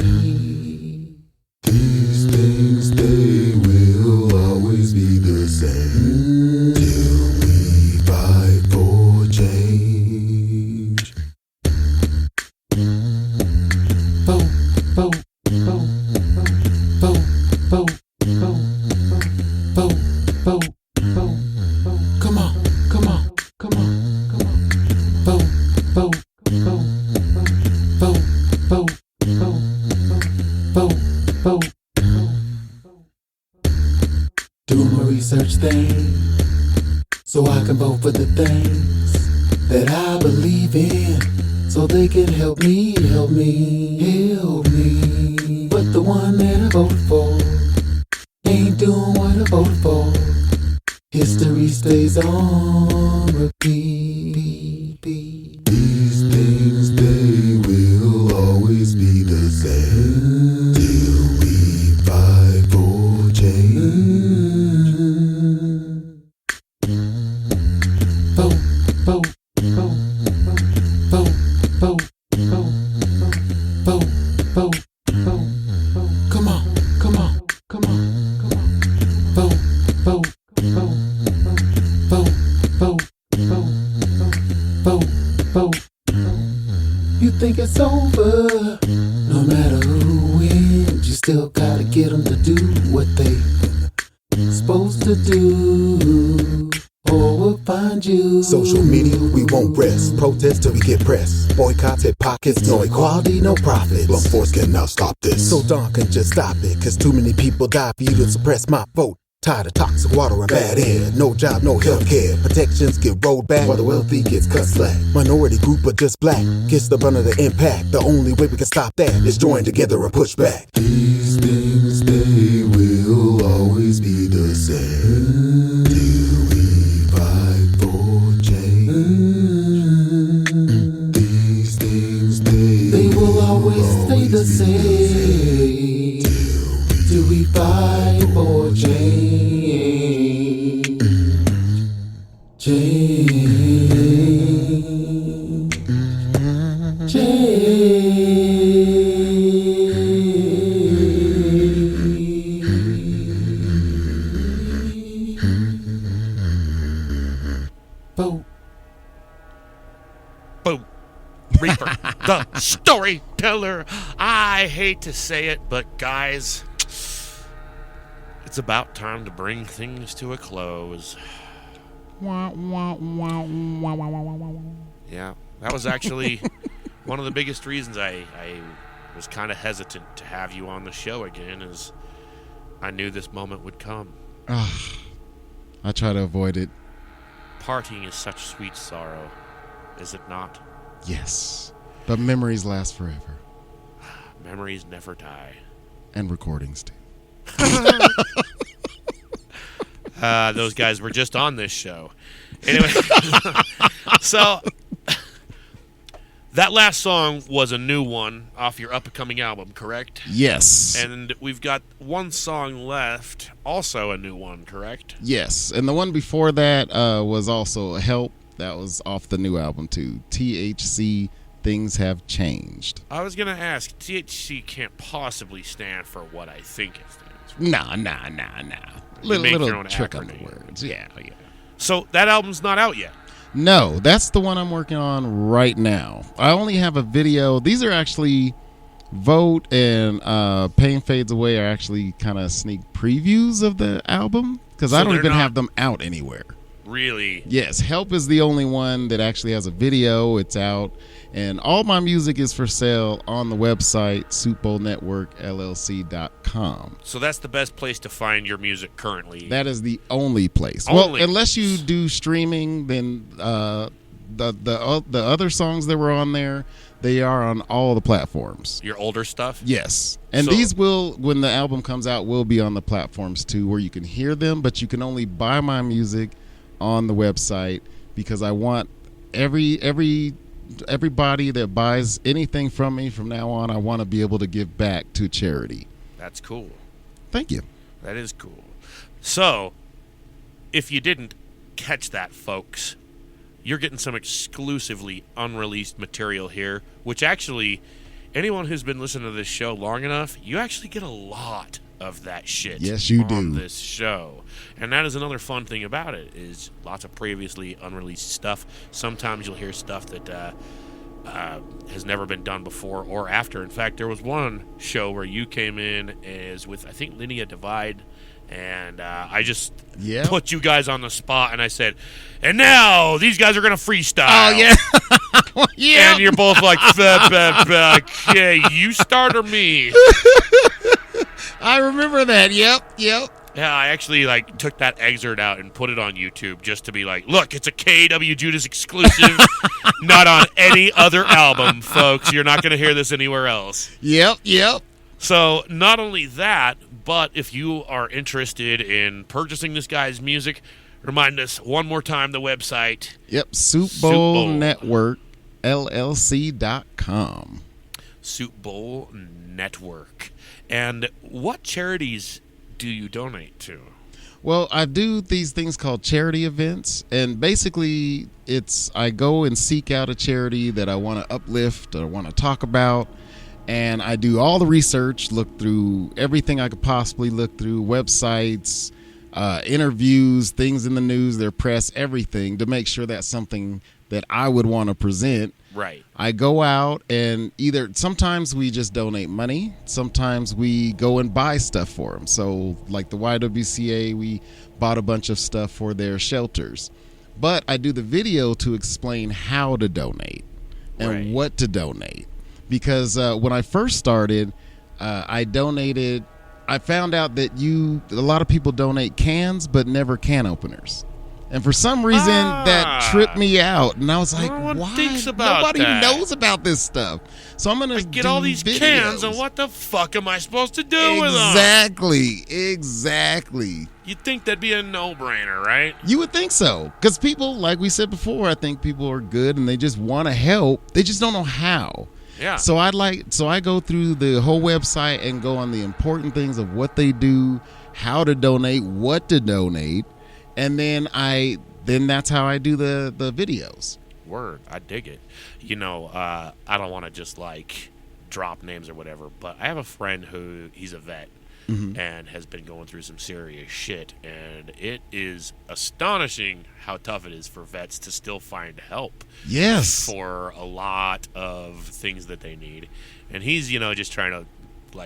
These things, they will always be the same till we fight for change. Vote, vote, vote, vote, vote, vote, vote, vote, vote. Come on, come on, come on, come on. Vote, vote, vote, vote, vote, vote, vote, vote. Doing my research thing so I can vote for the things that I believe in, so they can help me, help me, help me. But the one that I voted for ain't doing what I voted for. History stays on repeat. These things, they will always be the same till we fight for change. Vote, vote, vote, vote, vote, vote, vote, vote, vote. Come on, come on, come on, come on. Vote, vote, vote, vote, vote, vote, vote, vote. You think it's over? No matter who wins, you still gotta get them to do what they supposed to do, or we'll find you. Social media, we won't rest. Protest till we get pressed. Boycotts, hit pockets. No equality, no profits. Blunt force cannot stop this. So Dawn can just stop it. Cause too many people die for you to suppress my vote. Tired of toxic water and bad air. No job, no health care. Protections get rolled back while the wealthy gets cut slack. Minority group or just black gets the brunt of the impact. The only way we can stop that is join together and push back. These things, they will always be the same till we Boo. Reaper the Storyteller. I hate to say it, but guys, it's about time to bring things to a close. Yeah, that was actually one of the biggest reasons I was kind of hesitant to have you on the show again, is I knew this moment would come. I try to avoid it. Parting is such sweet sorrow, is it not? Yes, but memories last forever. Memories never die. And recordings too. Those guys were just on this show. Anyway, so that last song was a new one off your up-and-coming album, correct? Yes. And we've got one song left, also a new one, correct? Yes, and the one before that was also Help. That was off the new album too. THC, Things Have Changed. I was going to ask, THC can't possibly stand for what I think it stands for. Nah. Little trick on the words. Yeah. So that album's not out yet? No, that's the one I'm working on right now. I only have a video. These are actually Vote and Pain Fades Away are actually kind of sneak previews of the album, because I don't even have them out anywhere. Really? Yes, Help is the only one that actually has a video. It's out, and all my music is for sale on the website SuitBowlNetworkLLC.com. So that's the best place to find your music currently? That is the only place. Well, unless you do streaming, then the other songs that were on there, they are on all the platforms. Your older stuff? Yes. And these will, when the album comes out, will be on the platforms too, where you can hear them, but you can only buy my music on the website, because I want everybody that buys anything from me from now on, I want to be able to give back to charity. That's cool. Thank you. That is cool. So, if you didn't catch that, folks, you're getting some exclusively unreleased material here, which actually, anyone who's been listening to this show long enough, you actually get a lot of that shit. Yes, you do. On this show. And that is another fun thing about it, is lots of previously unreleased stuff. Sometimes you'll hear stuff that has never been done before or after. In fact, there was one show where you came in as with, I think, Linear Divide, and I just put you guys on the spot, and I said, and now these guys are going to freestyle. Oh, yeah. Yeah. And you're both like, okay, you start or me? I remember that. Yep. Yeah, I actually took that excerpt out and put it on YouTube just to be like, look, it's a KWJUDAS exclusive, not on any other album, folks. You're not going to hear this anywhere else. Yep. So not only that, but if you are interested in purchasing this guy's music, remind us one more time the website. Yep, SuitBowlNetworkLLC.com. Soup Bowl Network. And what charities do you donate to? Well, I do these things called charity events, and basically I go and seek out a charity that I want to uplift or want to talk about, and I do all the research, look through everything I could possibly look through, websites, interviews, things in the news, their press, everything, to make sure that's something that I would want to present. Right. I go out and sometimes we just donate money, sometimes we go and buy stuff for them. So like the YWCA, we bought a bunch of stuff for their shelters. But I do the video to explain how to donate and what to donate. Because when I first started, I found out that a lot of people donate cans but never can openers. And for some reason, that tripped me out. And I was like, why? Nobody knows about this stuff. So I'm going to get all these cans, and what the fuck am I supposed to do with them? Exactly. You'd think that'd be a no-brainer, right? You would think so. Because people, like we said before, I think people are good and they just want to help. They just don't know how. Yeah. So I go through the whole website and go on the important things of what they do, how to donate, what to donate. And then that's how I do the videos. Word, I dig it. I don't want to just drop names or whatever, but I have a friend he's a vet, and has been going through some serious shit. And it is astonishing how tough it is for vets to still find help. Yes. For a lot of things that they need. And he's, just trying to,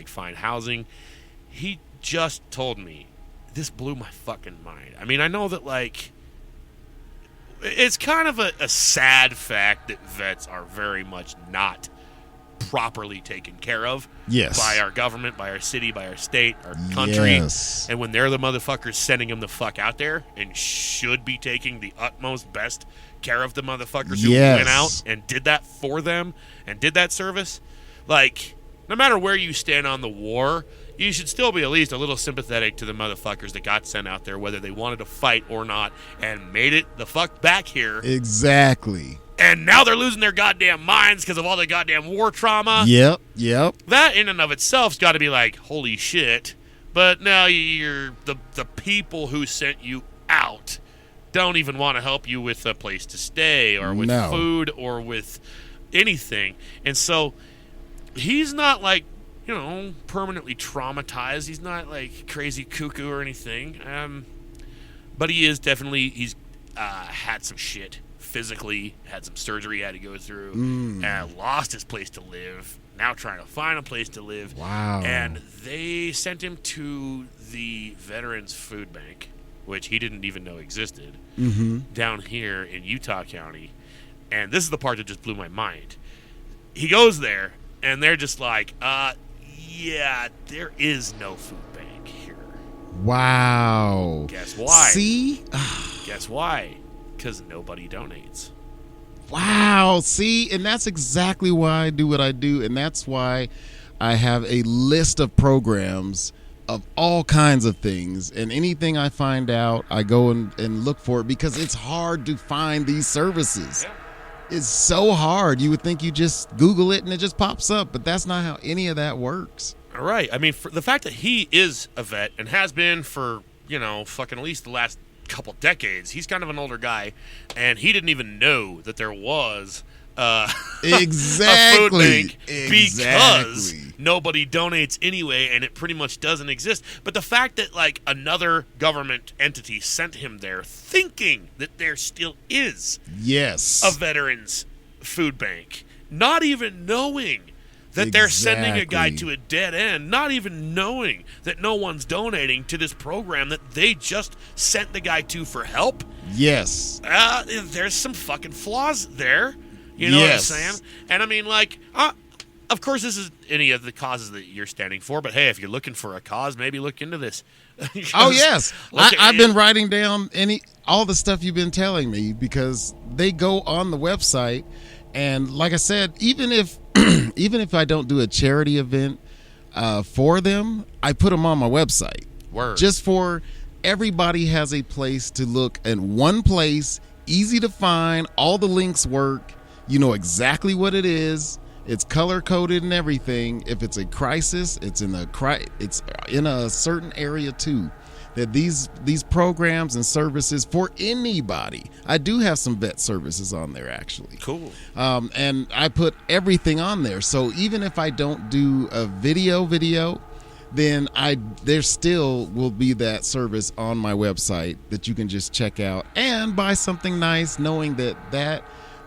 find housing. He just told me, this blew my fucking mind. I mean, I know that, it's kind of a sad fact that vets are very much not properly taken care of by our government, by our city, by our state, our country. And when they're the motherfuckers sending them the fuck out there and should be taking the utmost best care of the motherfuckers who went out and did that for them and did that service, no matter where you stand on the war, you should still be at least a little sympathetic to the motherfuckers that got sent out there, whether they wanted to fight or not, and made it the fuck back here. Exactly. And now they're losing their goddamn minds because of all the goddamn war trauma. Yep. That in and of itself's got to be holy shit. But now you're the people who sent you out don't even want to help you with a place to stay or with food or with anything. And so he's not permanently traumatized. He's not crazy cuckoo or anything. But he is definitely, he's had some shit physically, had some surgery he had to go through, and lost his place to live. Now trying to find a place to live. Wow. And they sent him to the Veterans Food Bank, which he didn't even know existed, down here in Utah County. And this is the part that just blew my mind. He goes there, and they're just yeah, there is no food bank here. Wow. Guess why? See? Guess why? Because nobody donates. Wow. See? And that's exactly why I do what I do. And that's why I have a list of programs of all kinds of things. And anything I find out, I go and look for it because it's hard to find these services. Yeah. It's so hard. You would think you just Google it and it just pops up, but that's not how any of that works. All right. I mean, for the fact that he is a vet and has been for, fucking at least the last couple decades, he's kind of an older guy, and he didn't even know that there was exactly. a food bank because nobody donates anyway, and it pretty much doesn't exist. But the fact that another government entity sent him there, thinking that there still is a veterans food bank, not even knowing that they're sending a guy to a dead end, not even knowing that no one's donating to this program that they just sent the guy to for help. Yes. There's some fucking flaws there. You know what I'm saying? And I mean, of course, this is any of the causes that you're standing for, but hey, if you're looking for a cause, maybe look into this. Oh, yes. I've been writing down all the stuff you've been telling me because they go on the website, and like I said, even if I don't do a charity event for them, I put them on my website. Word. Just for everybody has a place to look at, one place, easy to find, all the links work. You know exactly what it is. It's color coded and everything. If it's a crisis, it's in a certain area too. That these programs and services for anybody. I do have some vet services on there actually. Cool. And I put everything on there. So even if I don't do a video, then there still will be that service on my website that you can just check out and buy something nice, knowing that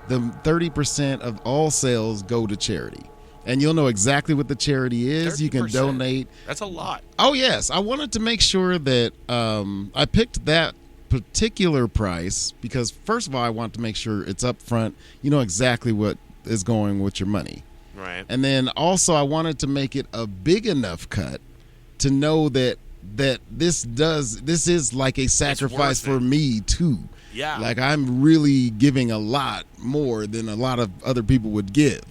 the 30% of all sales go to charity. And you'll know exactly what the charity is. 30%. You can donate. That's a lot. Oh, yes. I wanted to make sure that I picked that particular price because, first of all, I want to make sure it's up front. You know exactly what is going with your money. Right. And then also I wanted to make it a big enough cut to know that this is like a sacrifice for me, too. Yeah. Like I'm really giving a lot more than a lot of other people would give.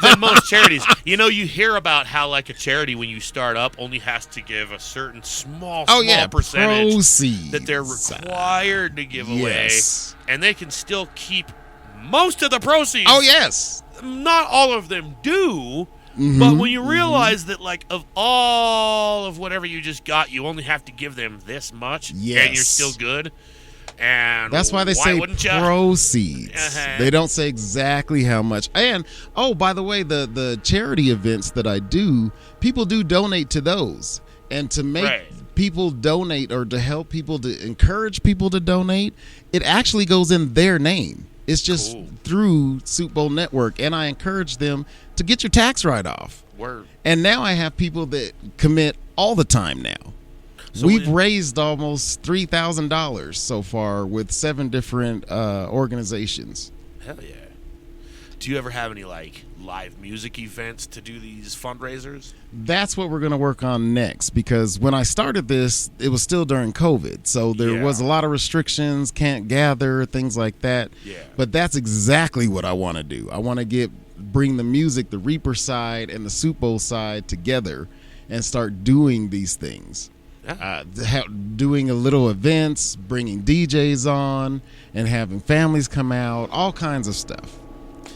Than most charities. You hear about how a charity when you start up only has to give a certain small percentage proceeds that they're required to give away. And they can still keep most of the proceeds. Oh, yes. Not all of them do. Mm-hmm. But when you realize that, of all of whatever you just got, you only have to give them this much, and you're still good. And that's why they say proceeds. Uh-huh. They don't say exactly how much. And by the way, the charity events that I do, people do donate to those. And to make Right. people donate or to help people, to encourage people to donate, it actually goes in their name. It's just Cool. through Soup Bowl Network. And I encourage them to get your tax write-off. Word. And now I have people that commit all the time now. So We've when- raised almost $3,000 so far with 7 different organizations. Hell yeah. Do you ever have any like live music events to do these fundraisers? That's what we're going to work on next, because when I started this, it was still during COVID. So there Yeah. was a lot of restrictions, can't gather, things like that. Yeah. But that's exactly what I want to do. I want to bring the music, the Reaper side and the Soup Bowl side together and start doing these things. Yeah. Doing a little events, bringing DJs on, and having families come out, all kinds of stuff.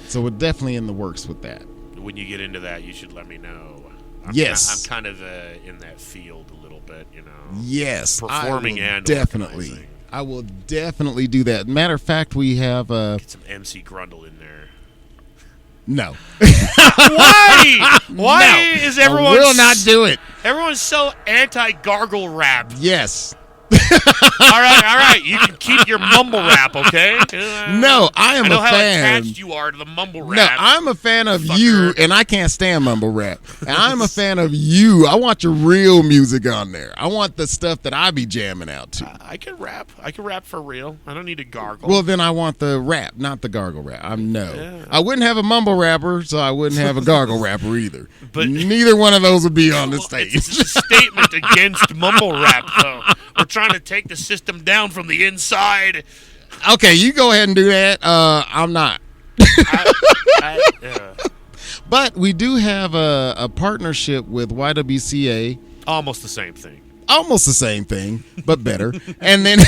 So we're definitely in the works with that. When you get into that, you should let me know. Yes. I'm kind of in that field a little bit, you know. Yes, Performing I will and definitely. organizing. I will definitely do that. Matter of fact, we have Get some MC Grundle in there. no. Why? Why No. is everyone? I will not do it. Everyone's so anti-gargle rap. Yes. All right. You can keep your mumble rap, okay? No, I am I know a how fan. attached you are to the mumble No, rap. I'm a fan of Fucker. you, and I can't stand mumble rap. And I'm a fan of you. I want your real music on there. I want the stuff that I be jamming out to. I can rap. I can rap for real. I don't need to gargle. Well, then I want the rap, not the gargle rap. Yeah. I wouldn't have a mumble rapper, so I wouldn't have a gargle rapper either. But- neither one of those would be on the Well, stage. it's a statement against mumble rap, though. We're trying to take the system down from the inside. Okay, you go ahead and do that. I'm not. But we do have a partnership with YWCA. Almost the same thing. Almost the same thing, but better. And then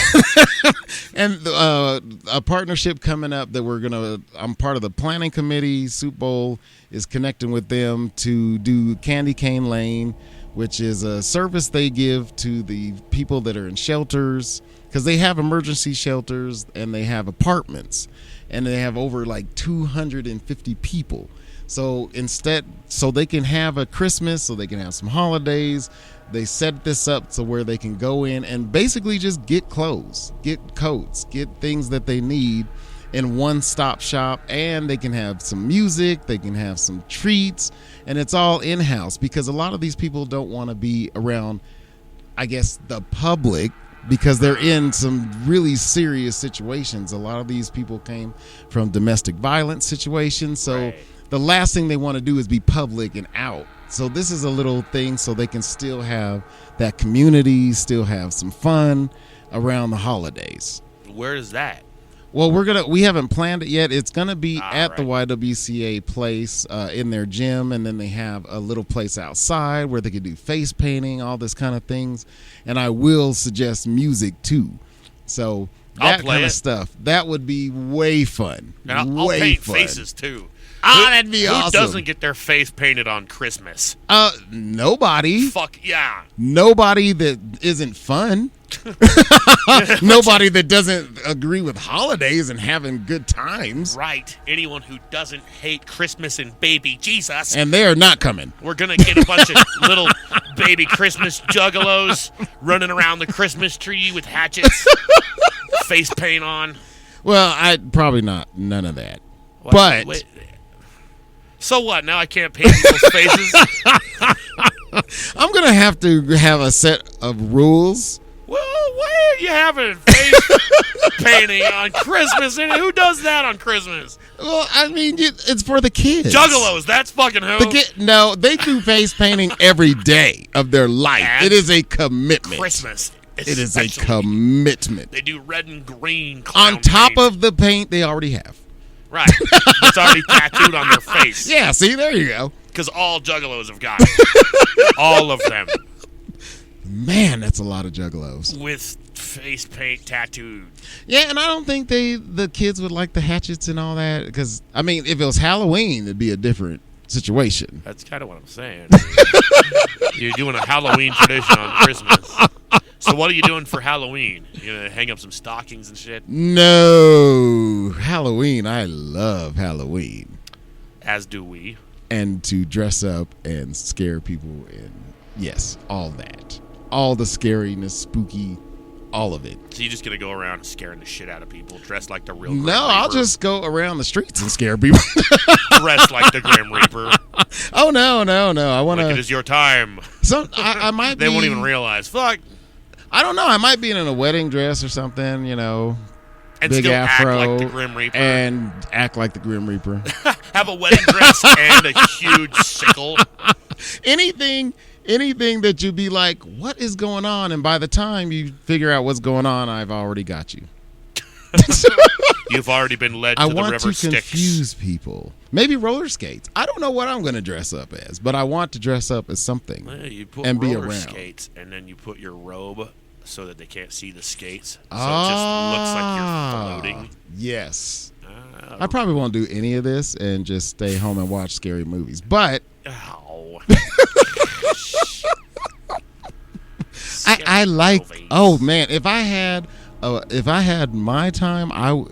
a partnership coming up that I'm part of the planning committee. Soup Bowl is connecting with them to do Candy Cane Lane, which is a service they give to the people that are in shelters, because they have emergency shelters and they have apartments, and they have over like 250 people. So so they can have a Christmas, so they can have some holidays. They set this up to where they can go in and basically just get clothes, get coats, get things that they need in one-stop shop, and they can have some music, they can have some treats, and it's all in-house, because a lot of these people don't want to be around, I guess, the public, because they're in some really serious situations. A lot of these people came from domestic violence situations, so Right. the last thing they want to do is be public and out. So this is a little thing so they can still have that community, still have some fun around the holidays. Where is that? Well, we haven't planned it yet. It's gonna be at the right. YWCA place in their gym, and then they have a little place outside where they can do face painting, all this kind of things. And I will suggest music too. So I'll that play kind it. of stuff, that would be way fun. And I'll way paint fun. faces too. That'd be who awesome. doesn't get their face painted on Christmas? Nobody. Fuck yeah. Nobody that isn't fun. Nobody that doesn't agree with holidays and having good times. Right. Anyone who doesn't hate Christmas and baby Jesus. And they are not coming. We're going to get a bunch of little baby Christmas juggalos running around the Christmas tree with hatchets, face paint on. Well, probably not. None of that. What? But Wait. So what? Now I can't paint people's faces? I'm going to have a set of rules. Well, why are you having face painting on Christmas? And who does that on Christmas? Well, I mean, it's for the kids. Juggalos, that's fucking who. No, they do face painting every day of their life. And it is a commitment. Christmas. It is a especially. commitment. They do red and green clown On top paint. of the paint they already have. Right. It's already tattooed on their face. Yeah, see, there you go. Because all juggalos have got it. All of them. Man, that's a lot of juggalos. With face paint tattooed. Yeah, and I don't think the kids would like the hatchets and all that, because, I mean, if it was Halloween, it'd be a different situation. That's kind of what I'm saying. You're doing a Halloween tradition on Christmas. So what are you doing for Halloween? You gonna hang up some stockings and shit? No. Halloween, I love Halloween. As do we. And to dress up and scare people and Yes, all that. All the scariness, spooky, all of it. So you're just going to go around scaring the shit out of people, dressed like the real Grim No, Reaper? I'll just go around the streets and scare people. Dressed like the Grim Reaper. Oh, no. I want Like it to... is your time. I might be... They won't even realize. Fuck. I don't know. I might be in a wedding dress or something, you know. And big still afro, act like the Grim Reaper. And act like the Grim Reaper. Have a wedding dress and a huge sickle. Anything that you'd be like, what is going on? And by the time you figure out what's going on, I've already got you. You've already been led to the river I want to Styx. confuse people. Maybe roller skates. I don't know what I'm going to dress up as, but I want to dress up as something. Well, you put and be roller around. skates, and then you put your robe so that they can't see the skates. So it just looks like you're floating. Yes. I probably won't do any of this and just stay home and watch scary movies. But Ow. I like. Oh man, if I had my time,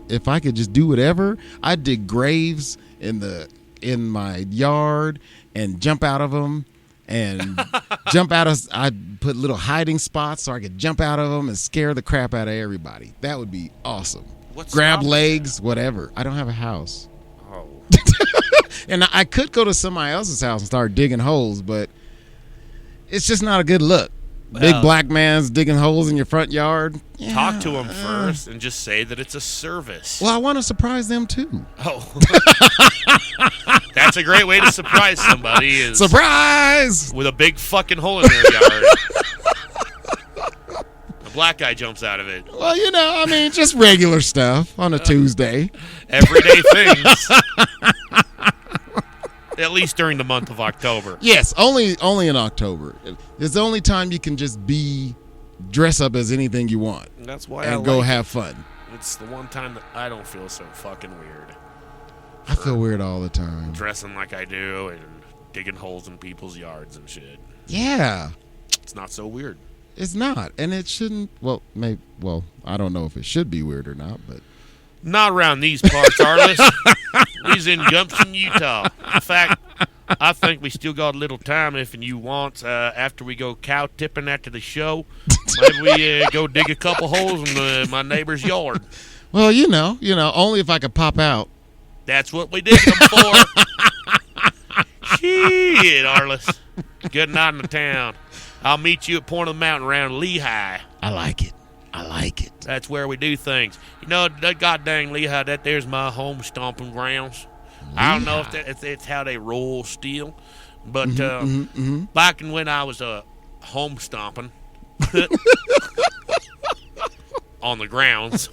if I could just do whatever, I'd dig graves in my yard and jump out of them and I'd put little hiding spots so I could jump out of them and scare the crap out of everybody. That would be awesome. Grab legs, whatever. I don't have a house. Oh. And I could go to somebody else's house and start digging holes, but it's just not a good look. Well, big black man's digging holes in your front yard. Yeah, talk to him first and just say that it's a service. Well, I want to surprise them too. Oh. That's a great way to surprise somebody. Is surprise! With a big fucking hole in their yard. A black guy jumps out of it. Well, just regular stuff on a Tuesday. Everyday things. At least during the month of October. Yes, only in October. It's the only time you can just dress up as anything you want. That's why and go have fun. It's the one time that I don't feel so fucking weird. I feel weird all the time. Dressing like I do and digging holes in people's yards and shit. Yeah. It's not so weird. It's not, and it shouldn't. Well, maybe. Well, I don't know if it should be weird or not, but not around these parts, Arliss. We's in Gumption, Utah. In fact, I think we still got a little time if you want. After we go cow tipping after the show, maybe we go dig a couple holes in my neighbor's yard. Well, only if I could pop out. That's what we dig them for. Shit, Arliss. Good night in the town. I'll meet you at Point of the Mountain around Lehigh. I like it. That's where we do things. That goddamn Lehigh, that there's my home stomping grounds. Lehigh. I don't know if it's how they roll steel, but back when I was home stomping on the grounds,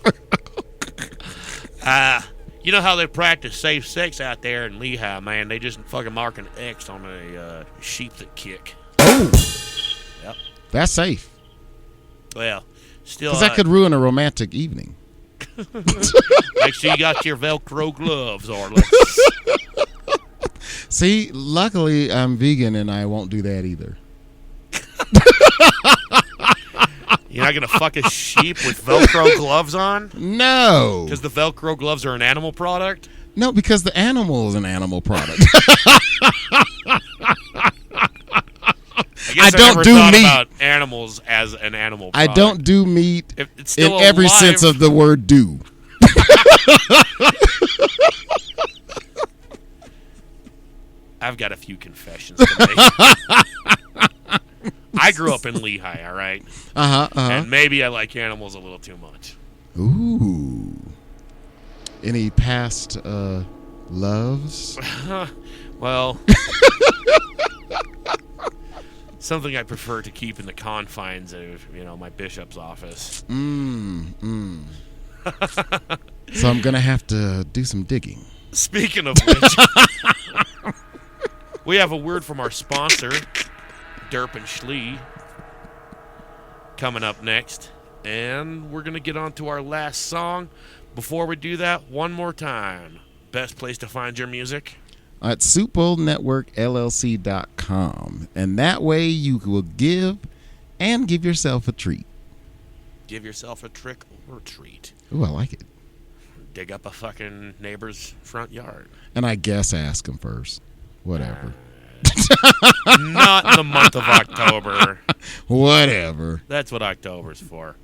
you know how they practice safe sex out there in Lehigh, man? They just fucking mark an X on a sheep that kick. Oh. Yep. That's safe. Well, still. Because that could ruin a romantic evening. Make sure you got your Velcro gloves, Arliss. See, luckily I'm vegan and I won't do that either. You're not going to fuck a sheep with Velcro gloves on? No. Because the Velcro gloves are an animal product? No, because the animal is an animal product. I don't do meat about animals as an animal product. I don't do meat it's in every sense of the word do. I've got a few confessions to make. I grew up in Lehigh, all right? And maybe I like animals a little too much. Ooh. Any past loves? Well, something I prefer to keep in the confines of, my bishop's office. So I'm going to have to do some digging. Speaking of which, we have a word from our sponsor, Derp and Schlee, coming up next. And we're going to get on to our last song. Before we do that, one more time. Best place to find your music? At SuperNetworkLLC.com. And that way you will give yourself a treat. Give yourself a trick or a treat. Ooh, I like it. Dig up a fucking neighbor's front yard. And I guess ask them first. Whatever. Not in the month of October. Whatever. That's what October's for.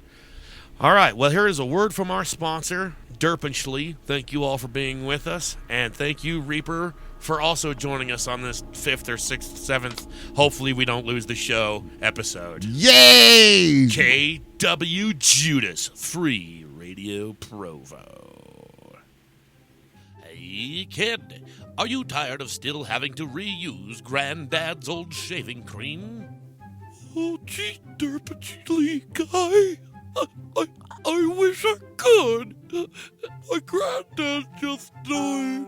All right, well, here is a word from our sponsor, Derpently. Thank you all for being with us, and thank you, Reaper, for also joining us on this 5th or 6th, 7th, hopefully we don't lose the show, episode. Yay! KWJUDAS, Free Radio Provo. Hey, kid, are you tired of still having to reuse Granddad's old shaving cream? Oh, gee, Derpently guy. I wish I could. My granddad just died.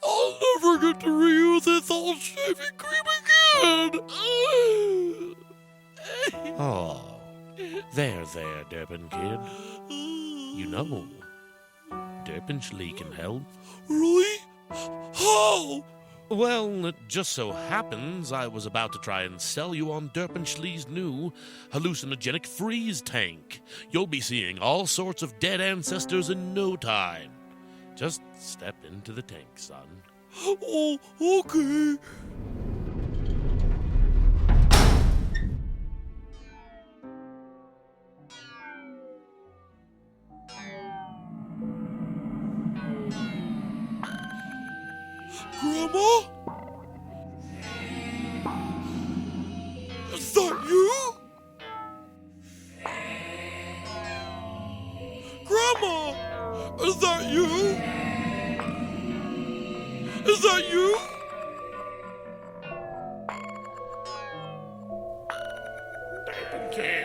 I'll never get to reuse his old shaving cream again. Oh, there, Derpin kid. You know, Derpently can help. Really? How? Well, it just so happens I was about to try and sell you on Derpently's new hallucinogenic freeze tank. You'll be seeing all sorts of dead ancestors in no time. Just step into the tank, son. Oh, okay. Grandma? Is that you? Grandma? Is that you? Is that you? Kid.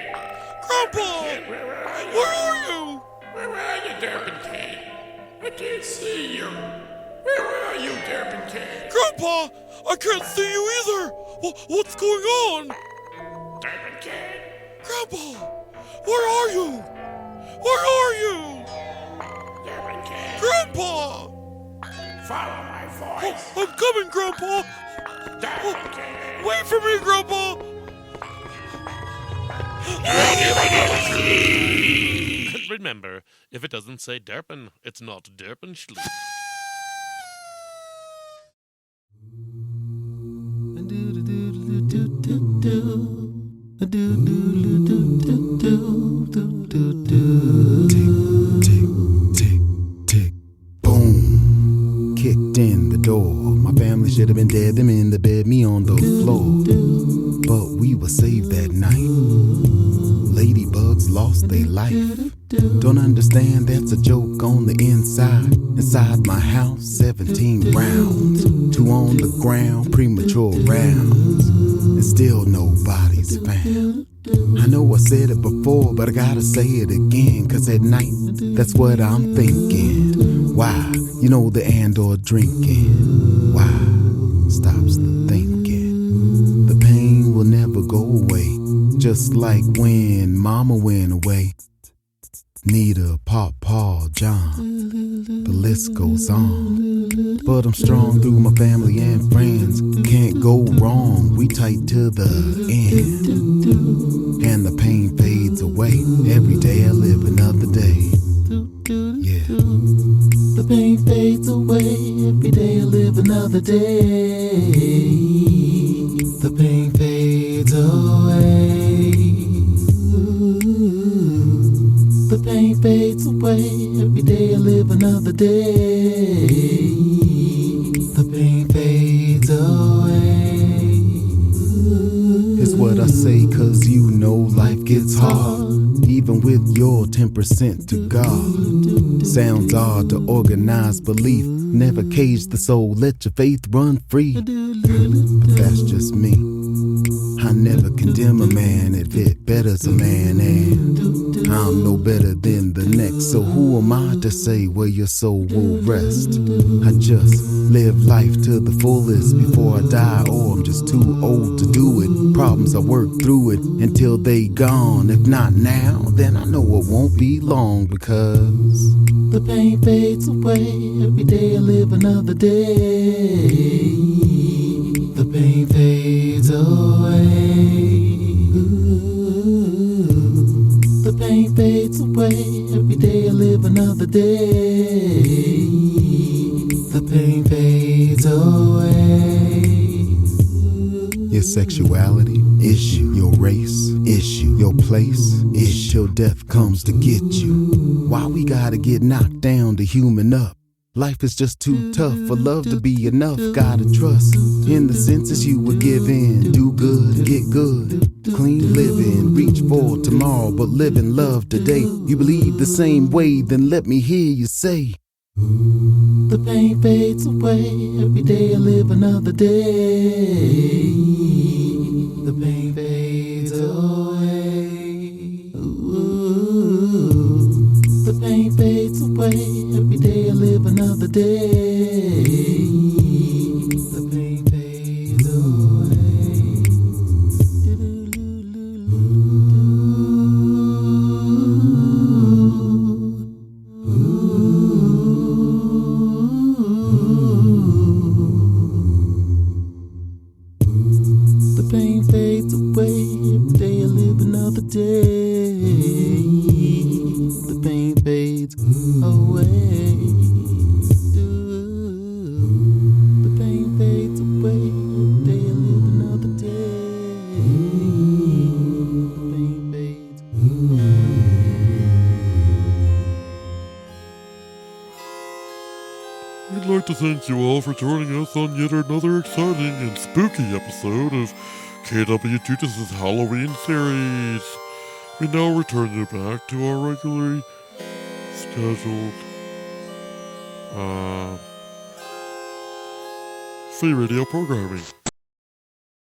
Grandpa! Where are you? Where are you, Derpin Kid? I can't see you. Where are you, Derpin Kid? Grandpa! I can't see you either! What's going on? Derpin Kid! Grandpa! Where are you? Where are you? Derpin Kid! Grandpa! Follow my voice. I'm coming, Grandpa! Derpin Kid! Wait for me, Grandpa! Remember, if it doesn't say Derpin, it's not Derpently. Tick, tick, boom. Kicked in the door. My family should have been dead. Them in the bed, me on the floor. But we were saved that night. Ladybugs lost their life. Don't understand, that's a joke on the inside. Inside my house, 17 rounds. 2 on the ground, premature rounds. And still nobody's found. I know I said it before, but I gotta say it again. Cause at night, that's what I'm thinking. Why? You know the and/or drinking. Why? Stops the thinking. The pain will never go away. Just like when mama went away. Nita, Papa, John, the list goes on. But I'm strong through my family and friends. Can't go wrong, we tight to the end. And the pain fades away. Every day I live another day. Yeah. The pain fades away. Every day I live another day. The pain fades away. The pain fades away. Every day I live another day. The pain fades away. It's what I say, cause you know life gets hard. Even with your 10% to God. Sounds odd to organize belief. Never cage the soul, let your faith run free. But that's just me. I never condemn a man if it betters a man, and I'm no better than the next. So who am I to say where your soul will rest? I just live life to the fullest before I die, or I'm just too old to do it. Problems I work through it until they gone. If not now, then I know it won't be long, because the pain fades away. Every day I live another day. The pain fades away. The pain fades away. Every day I live another day. The pain fades away. It's sexuality, issue. Your race, issue. Your place, issue. Till death comes to get you. Why we gotta get knocked down to human up? Life is just too tough for love to be enough. Gotta trust in the senses you were given. Do good, get good. Clean living, reach for tomorrow, but live in love today. You believe the same way, then let me hear you say, the pain fades away, every day I live another day. The pain fades away. Ooh. The pain fades away, every day I live another day. The pain fades away. The pain fades away, every day I live another day. The pain fades away. The pain fades away, every day I live another day. The pain fades away. We'd like to thank you all for joining us on yet another exciting and spooky episode of KWJUDAS' Halloween series. We now return you back to our regularly scheduled free radio programming.